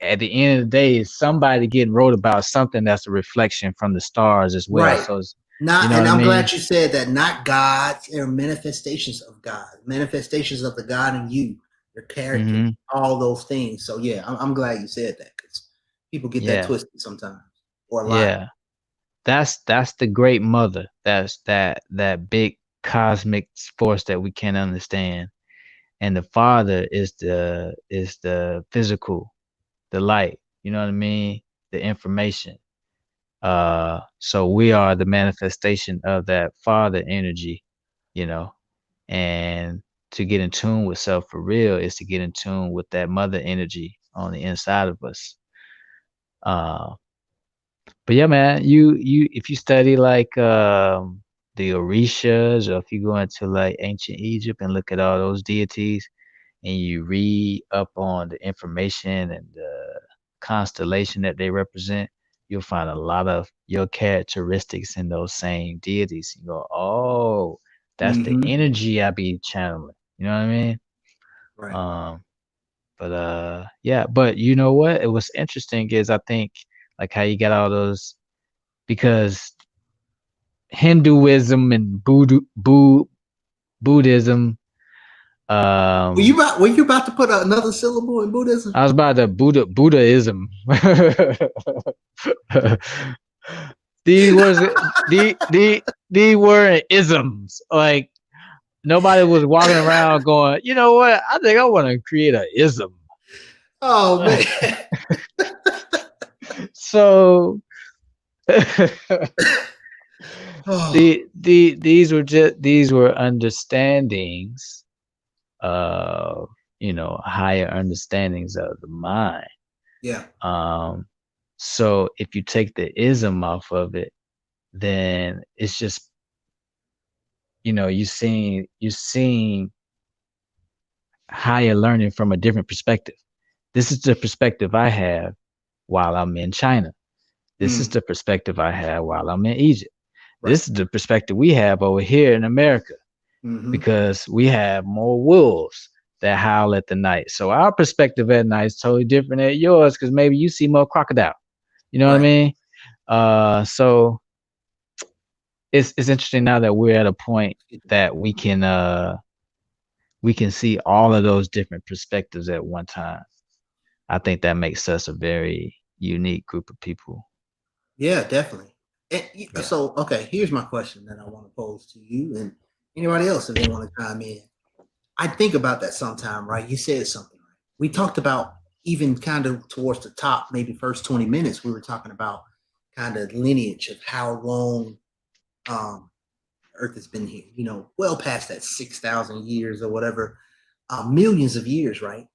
at the end of the day, somebody getting wrote about something that's a reflection from the stars as well.
Right.
So it's, you
Not,
know
and
what I
I'm
mean?
glad you said that. Not gods, they're manifestations of God, manifestations of the God in you, your character,
Hmm.
all those things. So yeah, I'm glad you said that because people get that
Yeah.
twisted sometimes, or a lot.
Yeah. That's the great mother. That's that big cosmic force that we can't understand. And the father is the physical, the light. You know what I mean? The information. So we are the manifestation of that father energy, you know. And to get in tune with self for real is to get in tune with that mother energy on the inside of us. Uh, But yeah, man, you if you study like the Orishas, or if you go into like ancient Egypt and look at all those deities, and you read up on the information and the constellation that they represent, you'll find a lot of your characteristics in those same deities. You go, oh, that's the
Mm-hmm.
energy I be channeling. You know what I mean?
Right.
Um, but yeah, but you know what? It was interesting is I think like how you got all those because Hinduism and Buddhism.
Were you about to put another syllable in Buddhism?
I was about the Buddhism. these was these were isms. Like nobody was walking around going, you know what? I think I want to create a ism.
Oh man.
So
Oh
these were understandings of higher understandings of the mind.
yeah.
um so if you take the ism off of it, then it's just you seeing higher learning from a different perspective. This is the perspective I have while I'm in China. This is
Mm,
the perspective I have while I'm in Egypt.
right.
This is the perspective we have over here in America,
Mm-hmm.
because we have more wolves that howl at the night. So our perspective at night is totally different than yours because maybe you see more crocodile. You know what I
Right.
mean? So it's interesting now that we're at a point that we can see all of those different perspectives at one time. I think that makes us a very unique group of people.
Yeah, definitely.
Yeah.
So, okay, here's my question that I want to pose to you and anybody else if they want to chime in. I think about that sometime, right? You said something, right? We talked about even kind of towards the top, maybe first 20 minutes, we were talking about kind of lineage of how long um, Earth has been here, well past that 6,000 years or whatever, millions of years, right?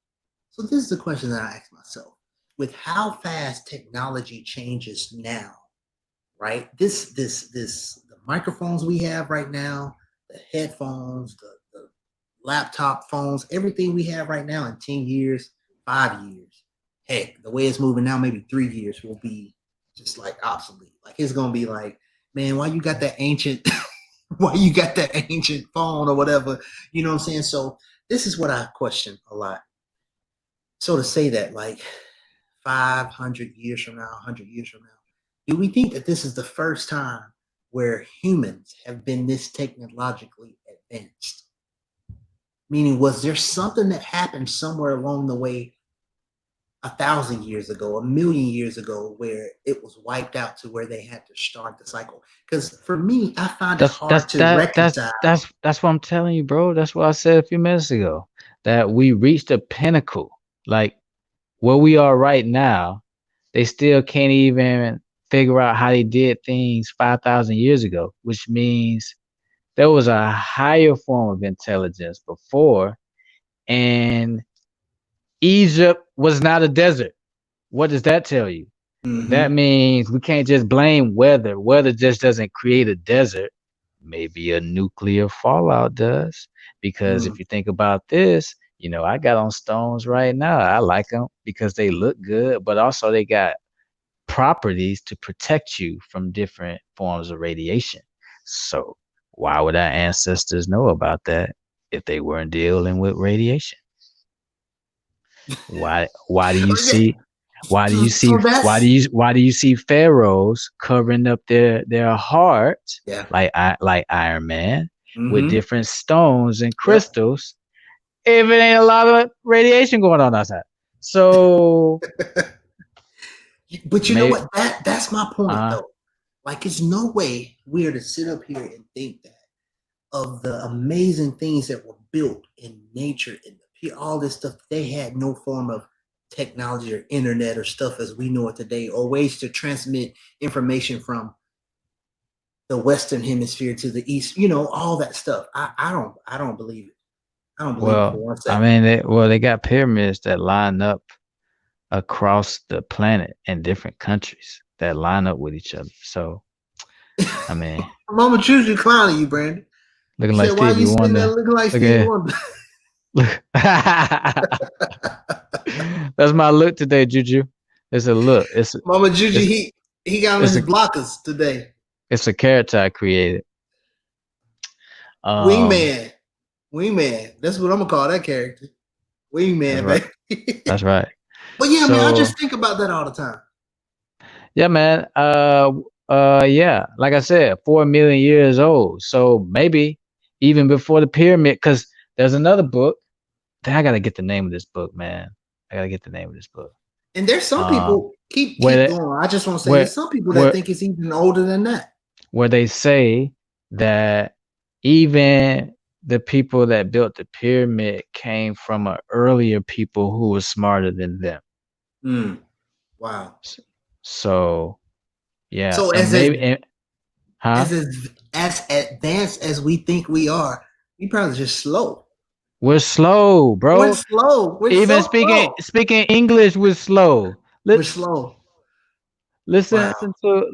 So, this is the question that I ask myself with how fast technology changes now, right? The microphones we have right now, the headphones, the laptop phones, everything we have right now in 10 years, 5 years. Heck, the way it's moving now, maybe 3 years will be just like obsolete. Like it's gonna be like, man, why you got that ancient why you got that ancient phone or whatever? You know what I'm saying? So this is what I question a lot. So to say that like 500 years from now, 100 years from now, do we think that this is the first time where humans have been this technologically advanced? Meaning, was there something that happened somewhere along the way 1,000 years ago, 1,000,000 years ago, where it was wiped out to where they had to start the cycle? Because for me, I find it
That's
hard
that's
to
that
reconcile.
that's what I'm telling you, bro. That's what I said a few minutes ago. That we reached a pinnacle. Like where we are right now, they still can't even figure out how they did things 5,000 years ago, which means there was a higher form of intelligence before, and Egypt was not a desert. What does that tell you? That
Mm-hmm.
means we can't just blame weather. Weather just doesn't create a desert. Maybe a nuclear fallout does. Because
Mm.
if you think about this, I got on stones right now. I like them because they look good, but also they got properties to protect you from different forms of radiation. So why would our ancestors know about that if they weren't dealing with radiation? Why do you
Okay,
see why do
so,
you see
so that's
why do you see pharaohs covering up their heart
yeah.
like Iron Man with
Mm-hmm.
different stones and
Yep.
crystals if it ain't a lot of radiation going on outside? So
But you know
may
what? That's my point
uh
though. Like, it's no way we are to sit up here and think that of the amazing things that were built in nature and all this stuff. They had no form of technology or internet or stuff as we know it today, or ways to transmit information from the Western Hemisphere to the East. All that stuff. I don't believe it. I don't believe it for
well,
one
I
second.
mean they got pyramids that line up across the planet in different countries that line up with each other. So I mean,
Mama choose you clowning you, Brandon.
looking
She
like
said, "Why are
Stevie
you sitting there
Wonder.
looking like
Look
Stevie
at
Wonder?"
look. That's my look today, Juju. It's a look.
Mama Juju,
It's
he got on
it's
his
a
blockers today.
it's a character I created. Um,
Wingman, Wingman. That's what I'm gonna call that character.
that's
Wingman,
right.
baby.
That's right.
But yeah, man, I
So
just think about that all the time.
yeah, man. Yeah. Like I said, 4 million years old. So maybe even before the pyramid, because there's another book. I gotta get the name of this book, man. I gotta get the name of this book.
And there's some
Um,
people keep
where they,
going. I just want to say
where
there's some people that
where
think it's even older than that.
where they say that even the people that built the pyramid came from an earlier people who was smarter than them.
Mm, wow.
So yeah,
So
and maybe huh?
as advanced as we think we are, we probably just slow.
We're slow,
We're
bro.
slow. We're
Even
so
speaking
slow.
speaking English was slow.
We're
Let
slow.
listen
Wow.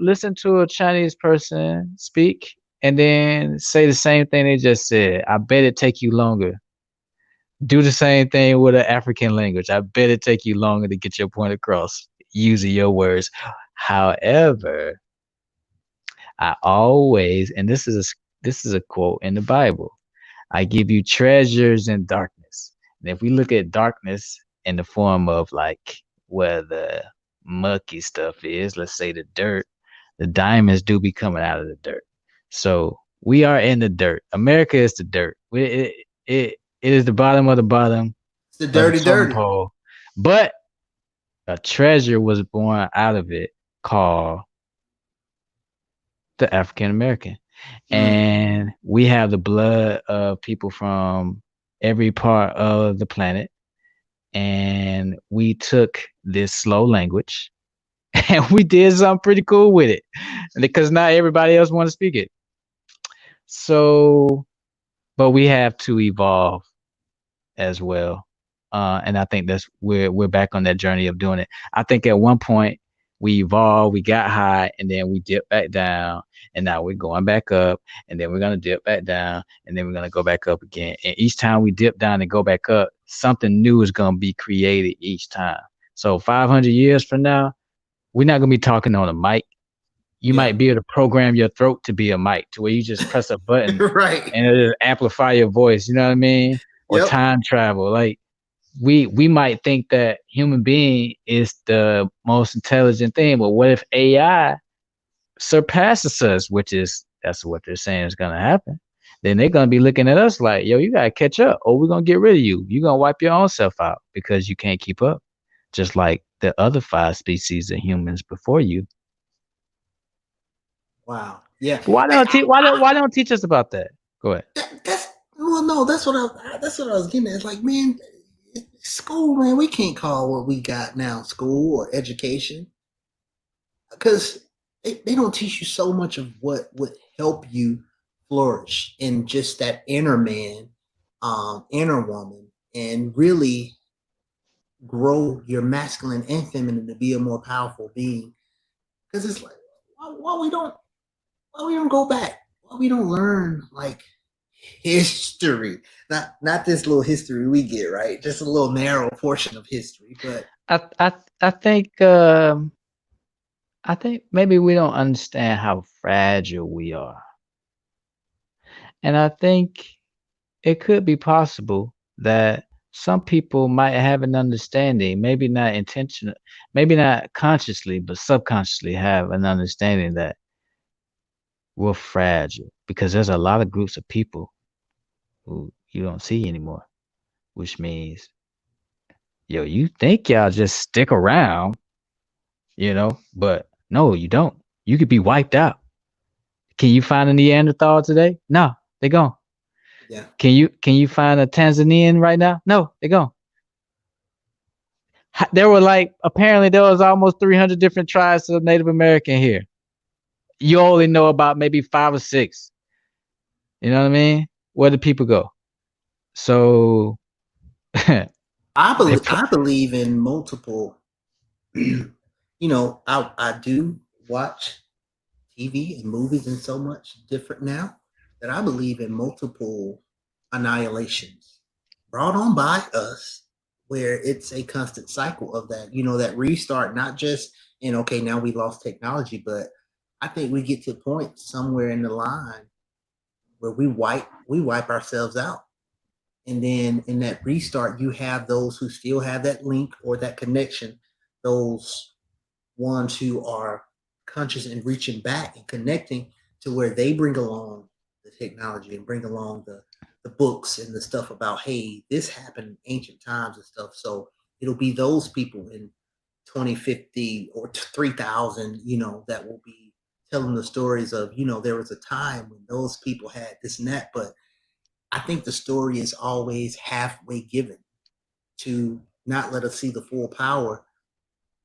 listen to a Chinese person speak and then say the same thing they just said. I bet it take you longer. Do the same thing with an African language. I bet it take you longer to get your point across using your words. However, I always, and this is a quote in the Bible. I give you treasures in darkness. And if we look at darkness in the form of like where the mucky stuff is, let's say the dirt, the diamonds do be coming out of the dirt. So we are in the dirt. America is the dirt. It is the bottom
It's the
of the
dirty,
totem
dirty.
pole. But a treasure was born out of it called the African American.
Mm,
And we have the blood of people from every part of the planet. And we took this slow language and we did something pretty cool with it because not everybody else want to speak it. So, but we have to evolve as well. And I think that's we're back on that journey of doing it. I think at one point we evolved, we got high, and then we dipped back down, and now we're going back up, and then we're gonna dip back down, and then we're gonna go back up again. And each time we dip down and go back up, something new is gonna be created each time. So 500 years from now, we're not gonna be talking on a mic. You
yeah.
might be able to program your throat to be a mic to where you just press a button
Right.
and it'll amplify your voice. You know what I mean? Or
Yep.
time travel. Like we might think that human being is the most intelligent thing, but what if AI
surpasses us, that's what they're saying is gonna happen, then they're gonna be looking at us like, yo, you gotta catch up, or we're gonna get rid of you. You're gonna wipe your own self out because you can't keep up, just like the other five species of humans before you.
Wow. Yeah.
Why
I,
don't why don't teach us about that? Go ahead.
that's well, no, that's what I was getting at. It's like, man, school, man, we can't call what we got now school or education because they don't teach you so much of what would help you flourish in just that inner man, inner woman, and really grow your masculine and feminine to be a more powerful being. Because it's like, why we don't go back? Why we don't learn like history? Not this little history we get, right? Just a little narrow portion of history, but
I I I think I think maybe we don't understand how fragile we are. And I think it could be possible that some people might have an understanding, maybe not intentional, maybe not consciously, but subconsciously have an understanding that we're fragile because there's a lot of groups of people who you don't see anymore, which means, yo, you think y'all just stick around, but no, you don't. You could be wiped out. Can you find a Neanderthal today? No, they're gone.
yeah,
Can you find a Tanzanian right now? No, they're gone. There were like apparently there was almost 300 different tribes of Native American here. You only know about maybe five or six. You know what I mean? Where do people go? So they
I believe in multiple. I do watch TV and movies and so much different now that I believe in multiple annihilations brought on by us, where it's a constant cycle of that, that restart, not just in, okay, now we lost technology, but I think we get to a point somewhere in the line where we wipe ourselves out. And then in that restart, you have those who still have that link or that connection, those ones who are conscious and reaching back and connecting to where they bring along the technology and bring along the books and the stuff about, hey, this happened in ancient times and stuff. So it'll be those people in 2050 or 3000, that will be telling the stories of, there was a time when those people had this and that. But I think the story is always halfway given to not let us see the full power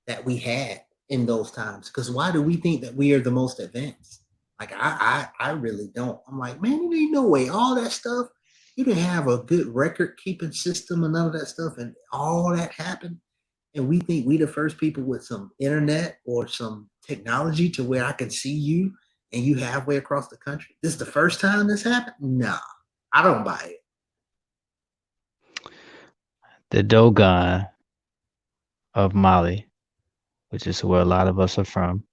that we had in those times. Because why do we think that we are the most advanced? Like I really don't. I'm like, man, you ain't no way. All that stuff, you didn't have a good record keeping system and none of that stuff, and all that happened. And we think we the first people with some internet or some technology to where I can see you and you halfway across the country. This is the first time this happened? Nah, I don't buy it.
the Dogon of Mali, which is where a lot of us are from,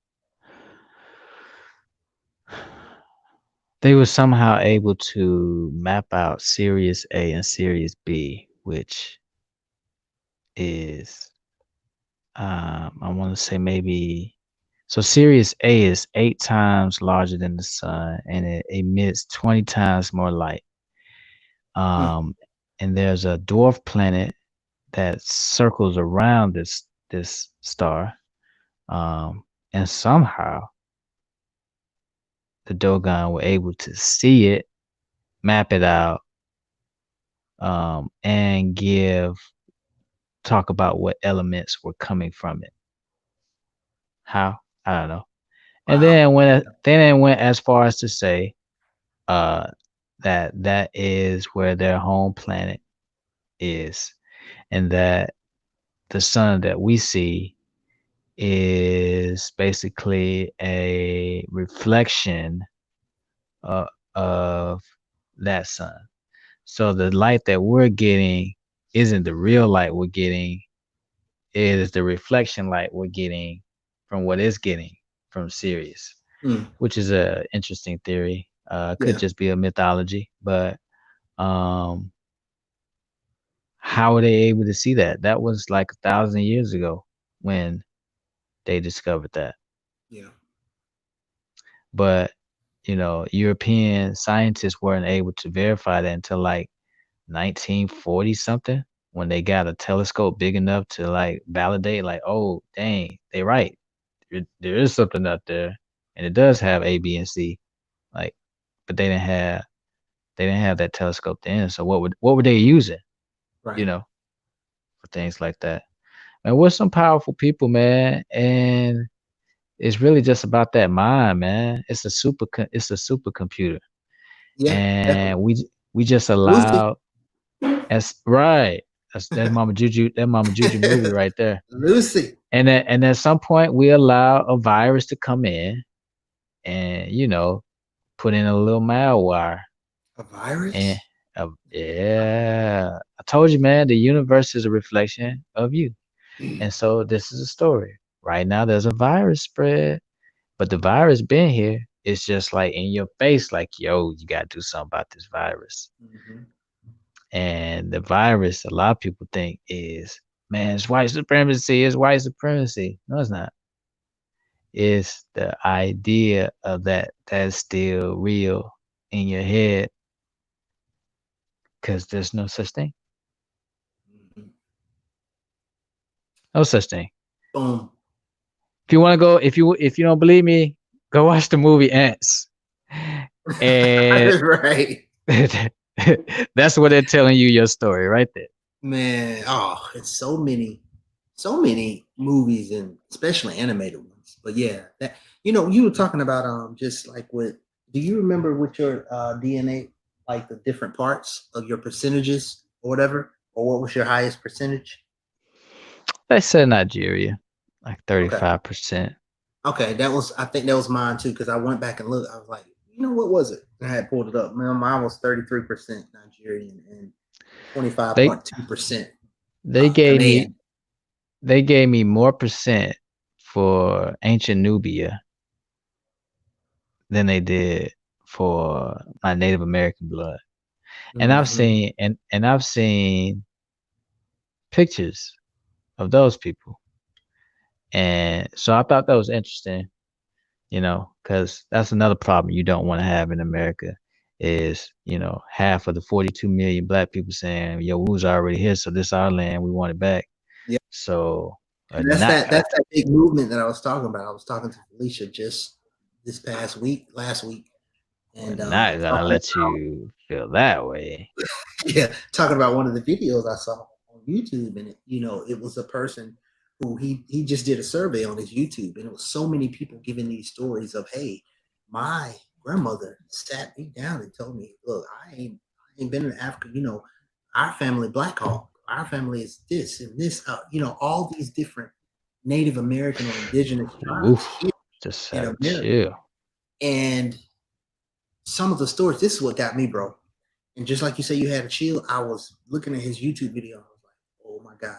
they were somehow able to map out Sirius A and Sirius B, which is I want to say maybe so Sirius A is 8 times larger than the sun and it emits 20 times more light.
Hmm.
Um, and there's a dwarf planet that circles around this star. And somehow the Dogon were able to see it, map it out, and talk about what elements were coming from it. How? I don't know. And
Wow.
then it went as far as to say uh that is where their home planet is, and that the sun that we see is basically a reflection uh, of that sun. So the light that we're getting isn't the real light we're getting, it is the reflection light we're getting from what it's getting from Sirius,
Hmm.
which is a interesting theory. Could
Yeah.
just be a mythology, but um, how are they able to see that? That was like 1,000 years ago when they discovered that.
Yeah.
but European scientists weren't able to verify that until like 1940 something, when they got a telescope big enough to like validate, like, oh dang, they right. There is something out there, and it does have A, B, and C. Like, but they didn't have that telescope then. So what were they using? You
Right.
know, for things like that. And we're some powerful people, man, and it's really just about that mind, man. It's a supercomputer,
Yeah,
and
definitely.
we just
Lucy.
allow as right. That's Mama Juju. That Mama Juju movie right there.
Lucy.
And at some point we allow a virus to come in and put in a little malware.
A
And
virus?
yeah, I told you, man, the universe is a reflection of you. And so this is a story. Right now, there's a virus spread, but the virus been here. It's just like in your face, like, yo, you gotta do something about this virus.
Mhm.
And the virus, a lot of people think is, man, it's white supremacy. It's white supremacy. No, it's not. It's the idea of that's still real in your head because there's no such thing.
Mhm.
No such thing.
Boom.
If you want to go, if you don't believe me, go watch the movie Ants, and
Right.
that's what they're telling you your story right there.
Man, oh, it's so many movies and especially animated ones. But yeah, that you were talking about just like with do you remember with your DNA, like the different parts of your percentages or whatever? Or what was your highest percentage?
They said Nigeria, like
Okay.
35%.
Okay, I think that was mine too, because I went back and looked. I was like, what was it? I had pulled it up. Man, mine was 33% Nigerian and
They
25.2%
they gave me
Ghanaian.
they gave me more percent for ancient Nubia than they did for my Native American blood. And I've
Hmm.
seen and I've seen pictures of those people. And so I thought that was interesting, because that's another problem you don't want to have in America is, half of the 42 million black people saying, yo, we was already here, so this our land, we want it back.
Yeah.
So
And that's that big movement that I was talking about. I was talking to Felicia just this past week, last week,
we're
and
not gonna
talking
let
about
you feel that way.
yeah, talking about one of the videos I saw on YouTube, and it was a person who he just did a survey on his YouTube, and it was so many people giving these stories of, hey, my grandmother sat me down and told me, look, I ain't been in Africa, our family Black Hawk, our family is this and this, all these different Native American or indigenous tribes
Oof,
here
just
in
have a
America,
chill.
and some of the stories. This is what got me, bro. And just like you say, you had a chill. I was looking at his YouTube video. And I was like, oh my God.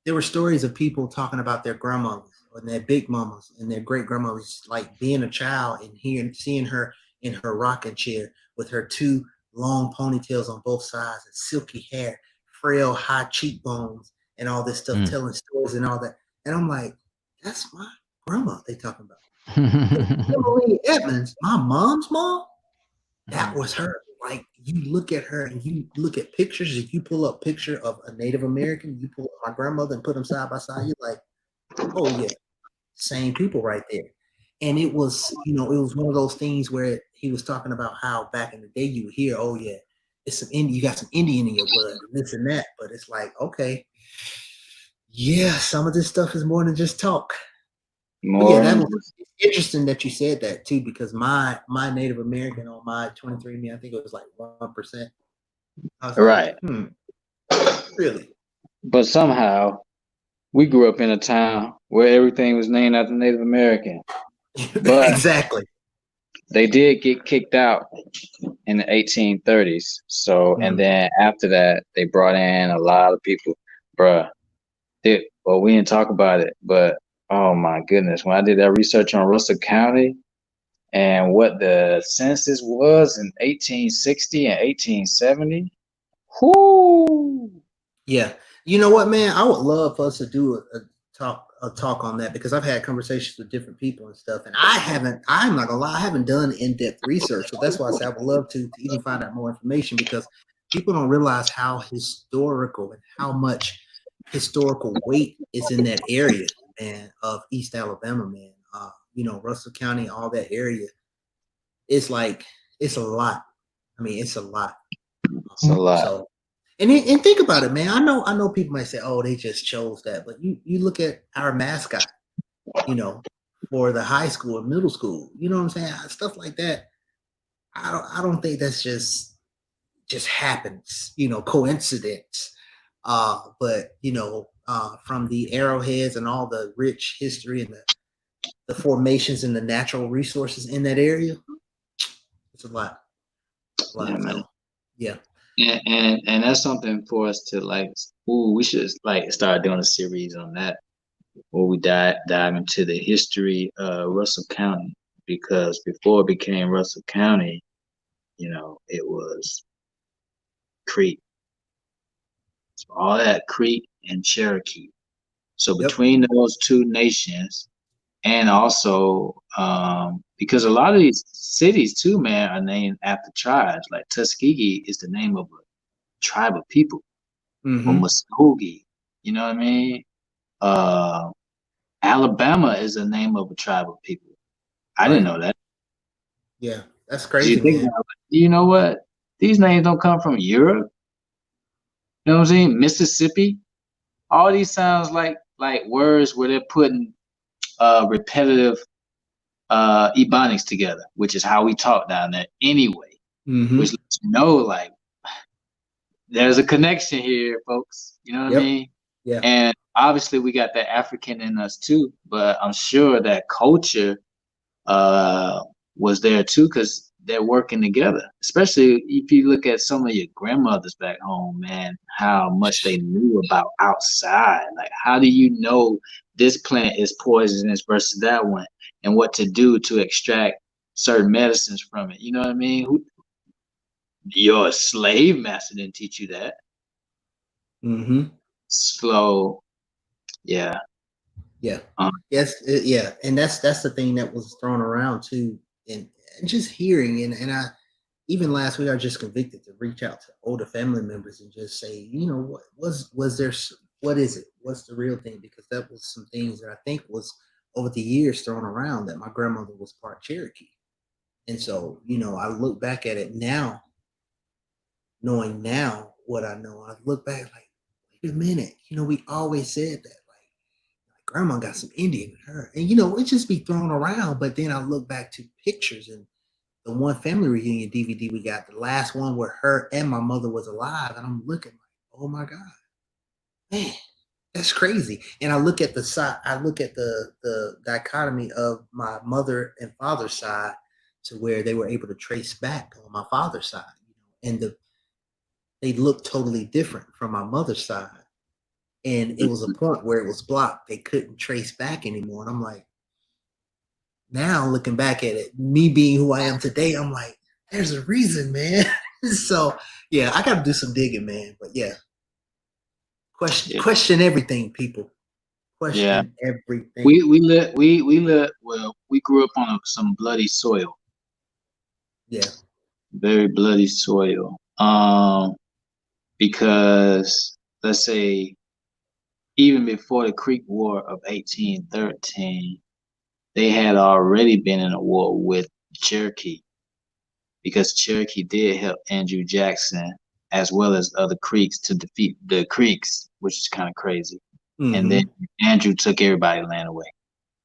There were stories of people talking about their grandmothers and their big mamas and their great grandmothers, like being a child and seeing her in her rocking chair with her two long ponytails on both sides and silky hair, frail, high cheekbones, and all this stuff,
Mm.
telling stories and all that. And I'm like, that's my grandma they talking about. Because Emily Edmonds, my mom's mom, that was her. Like you look at her and you look at pictures. If you pull up picture of a Native American, you pull up my grandmother and put them side by side. You're like, oh yeah, same people right there. And it was, it was one of those things where he was talking about how back in the day you would hear, oh yeah, it's some Indian, you got some Indian in your blood, and this and that. But it's like, okay, yeah, some of this stuff is more than just talk. But yeah,
More
that
than
was
just
interesting that you said that too, because my Native American on my 23andMe, I think it was like 1%. I was like,
right.
really?
But somehow we grew up in a town where everything was named after Native American. But
Exactly.
they did get kicked out in the 1830s. So, and
Mhm.
then after that, they brought in a lot of people. Bruh, well, we didn't talk about it, but oh my goodness, when I did that research on Russell County and what the census was in 1860 and 1870, whoo!
Yeah. You know what, man? I would love for us to do a talk a talk on that because I've had conversations with different people and stuff, and I'm not gonna lie, I haven't done in-depth research. So that's why I say I would love to even find out more information because people don't realize how historical and how much historical weight is in that area, man, of East Alabama, man. Russell County, all that area. It's like it's a lot. I mean, it's a lot.
It's a lot.
So, and think about it, man. I know people might say, "Oh, they just chose that," but you look at our mascot, for the high school and middle school. You know what I'm saying? Stuff like that. I don't think that's just happens. Coincidence. But from the arrowheads and all the rich history and the formations and the natural resources in that area, it's a lot.
Yeah, man.
So, yeah.
And that's something for us to like. Ooh, we should like start doing a series on that, where we dive into the history of Russell County, because before it became Russell County, it was Creek. So all that Creek and Cherokee. So between those two nations, and also because a lot of these cities too, man, are named after tribes. Like Tuskegee is the name of a tribe of people, or Muskogee. You know what I mean? Alabama is the name of a tribe of people. I didn't know that.
Yeah, that's crazy, man.
You know what? These names don't come from Europe. You know what I'm saying? Mississippi. All these sounds like words where they're putting repetitive ebonics together, which is how we talk down there anyway. Which lets you know, like, there's a connection here, folks. You know what I mean?
Yeah.
And obviously we got the African in us too, but I'm sure that culture was there too, because they're working together. Especially if you look at some of your grandmothers back home, man, how much they knew about outside. Like, how do you know this plant is poisonous versus that one, and what to do to extract certain medicines from it? You know what I mean? Your slave master didn't teach you that. Slow. Yeah.
Yeah. Yes. Yeah. And that's the thing that was thrown around too. And just hearing, and I, even last week, I just convicted to reach out to older family members and just say, what was there? What is it? What's the real thing? Because that was some things that I think was over the years thrown around, that my grandmother was part Cherokee. And so, I look back at it now, knowing now what I know. I look back like, wait a minute, we always said that. Grandma got some Indian in her, and it just be thrown around. But then I look back to pictures and the one family reunion DVD we got, the last one where her and my mother was alive, and I'm looking like, oh my God, man, that's crazy. And I look at the side, I look at the dichotomy of my mother and father's side, to where they were able to trace back on my father's side, and they look totally different from my mother's side. And it was a point where it was blocked. They couldn't trace back anymore. And I'm like, now looking back at it, me being who I am today, I'm like, there's a reason, man. So yeah, I got to do some digging, man. But yeah, question everything, people. Question everything.
We grew up on some bloody soil.
Yeah,
very bloody soil. Because let's say, even before the Creek War of 1813, they had already been in a war with Cherokee, because Cherokee did help Andrew Jackson as well as other Creeks to defeat the Creeks, which is kind of crazy. And then Andrew took everybody's land away.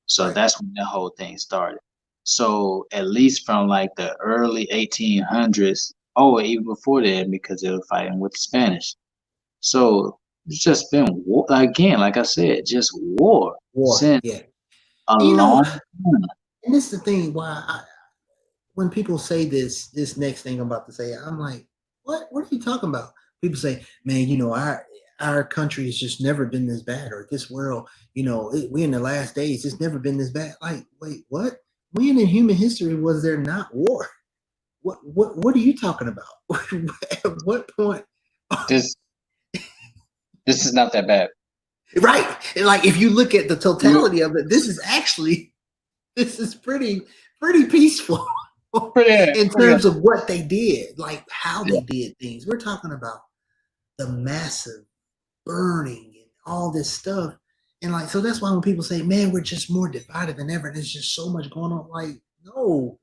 So that's when the whole thing started. So at least from like the early 1800s, even before that, because they were fighting with the Spanish. So it's just been war again, like I said, just war since a long time.
And this is the thing why when people say this next thing I'm about to say, I'm like, what are you talking about? People say, man, our country has just never been this bad, or this world, we in the last days, it's never been this bad. Like, wait, what? When in human history was there not war? What are you talking about? At what point?
This is not that bad.
Right. And like if you look at the totality of it, this is pretty peaceful in
Pretty,
terms of what they did, like how
yeah.
they did things. We're talking about the massive burning and all this stuff. And like, so that's why when people say, man, we're just more divided than ever, and there's just so much going on. Like, no,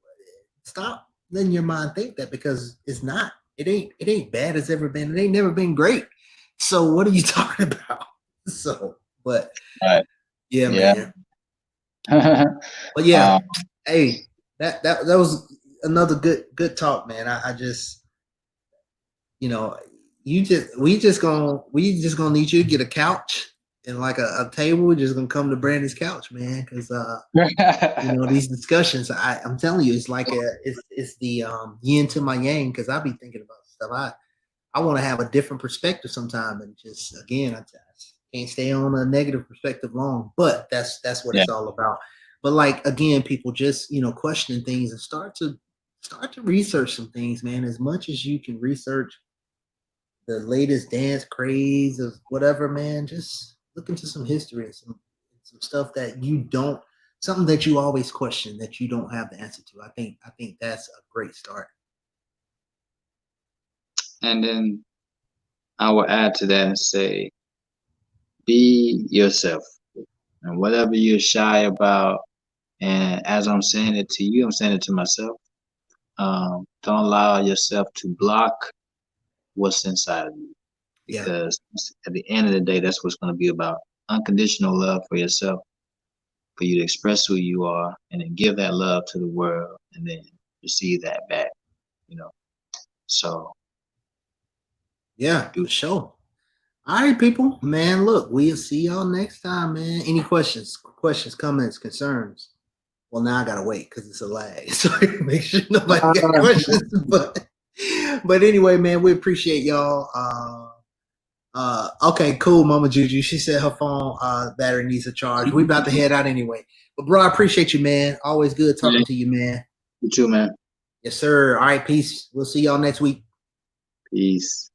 stop letting your mind think that, because it's not. It ain't bad as ever been. It ain't never been great. So what are you talking about? So, but
Right.
yeah,
Yeah.
man. But yeah,
Um,
hey, that was another good talk, man. I just, you know, we just gonna need you to get a couch and like a table. We're just gonna come to Brandon's couch, man, because these discussions. I'm telling you, it's like it's the yin to my yang, because I be thinking about stuff. I want to have a different perspective sometime, and just again, I can't stay on a negative perspective long. But that's what
yeah.
it's all about. But like again, people just questioning things and start to research some things, man. As much as you can research the latest dance craze of whatever, man, just look into some history and some stuff that something that you always question that you don't have the answer to. I think that's a great start.
And then I will add to that and say, be yourself. And whatever you're shy about, and as I'm saying it to you, I'm saying it to myself. Don't allow yourself to block what's inside of you,
Yeah.
because at the end of the day, that's what's going to be about: unconditional love for yourself, for you to express who you are, and then give that love to the world, and then receive that back. You know, so
Yeah,
do
for sure. All right, people. Man, look, we'll see y'all next time, man. Any questions, comments, concerns? Well, now I gotta wait because it's a lag. So make sure nobody got questions. But anyway, man, we appreciate y'all. Okay, cool, Mama Juju. She said her phone battery needs a charge. We about to head out anyway. But bro, I appreciate you, man. Always good talking to you, man.
you too, man.
Yes, sir. All right, peace. We'll see y'all next week.
Peace.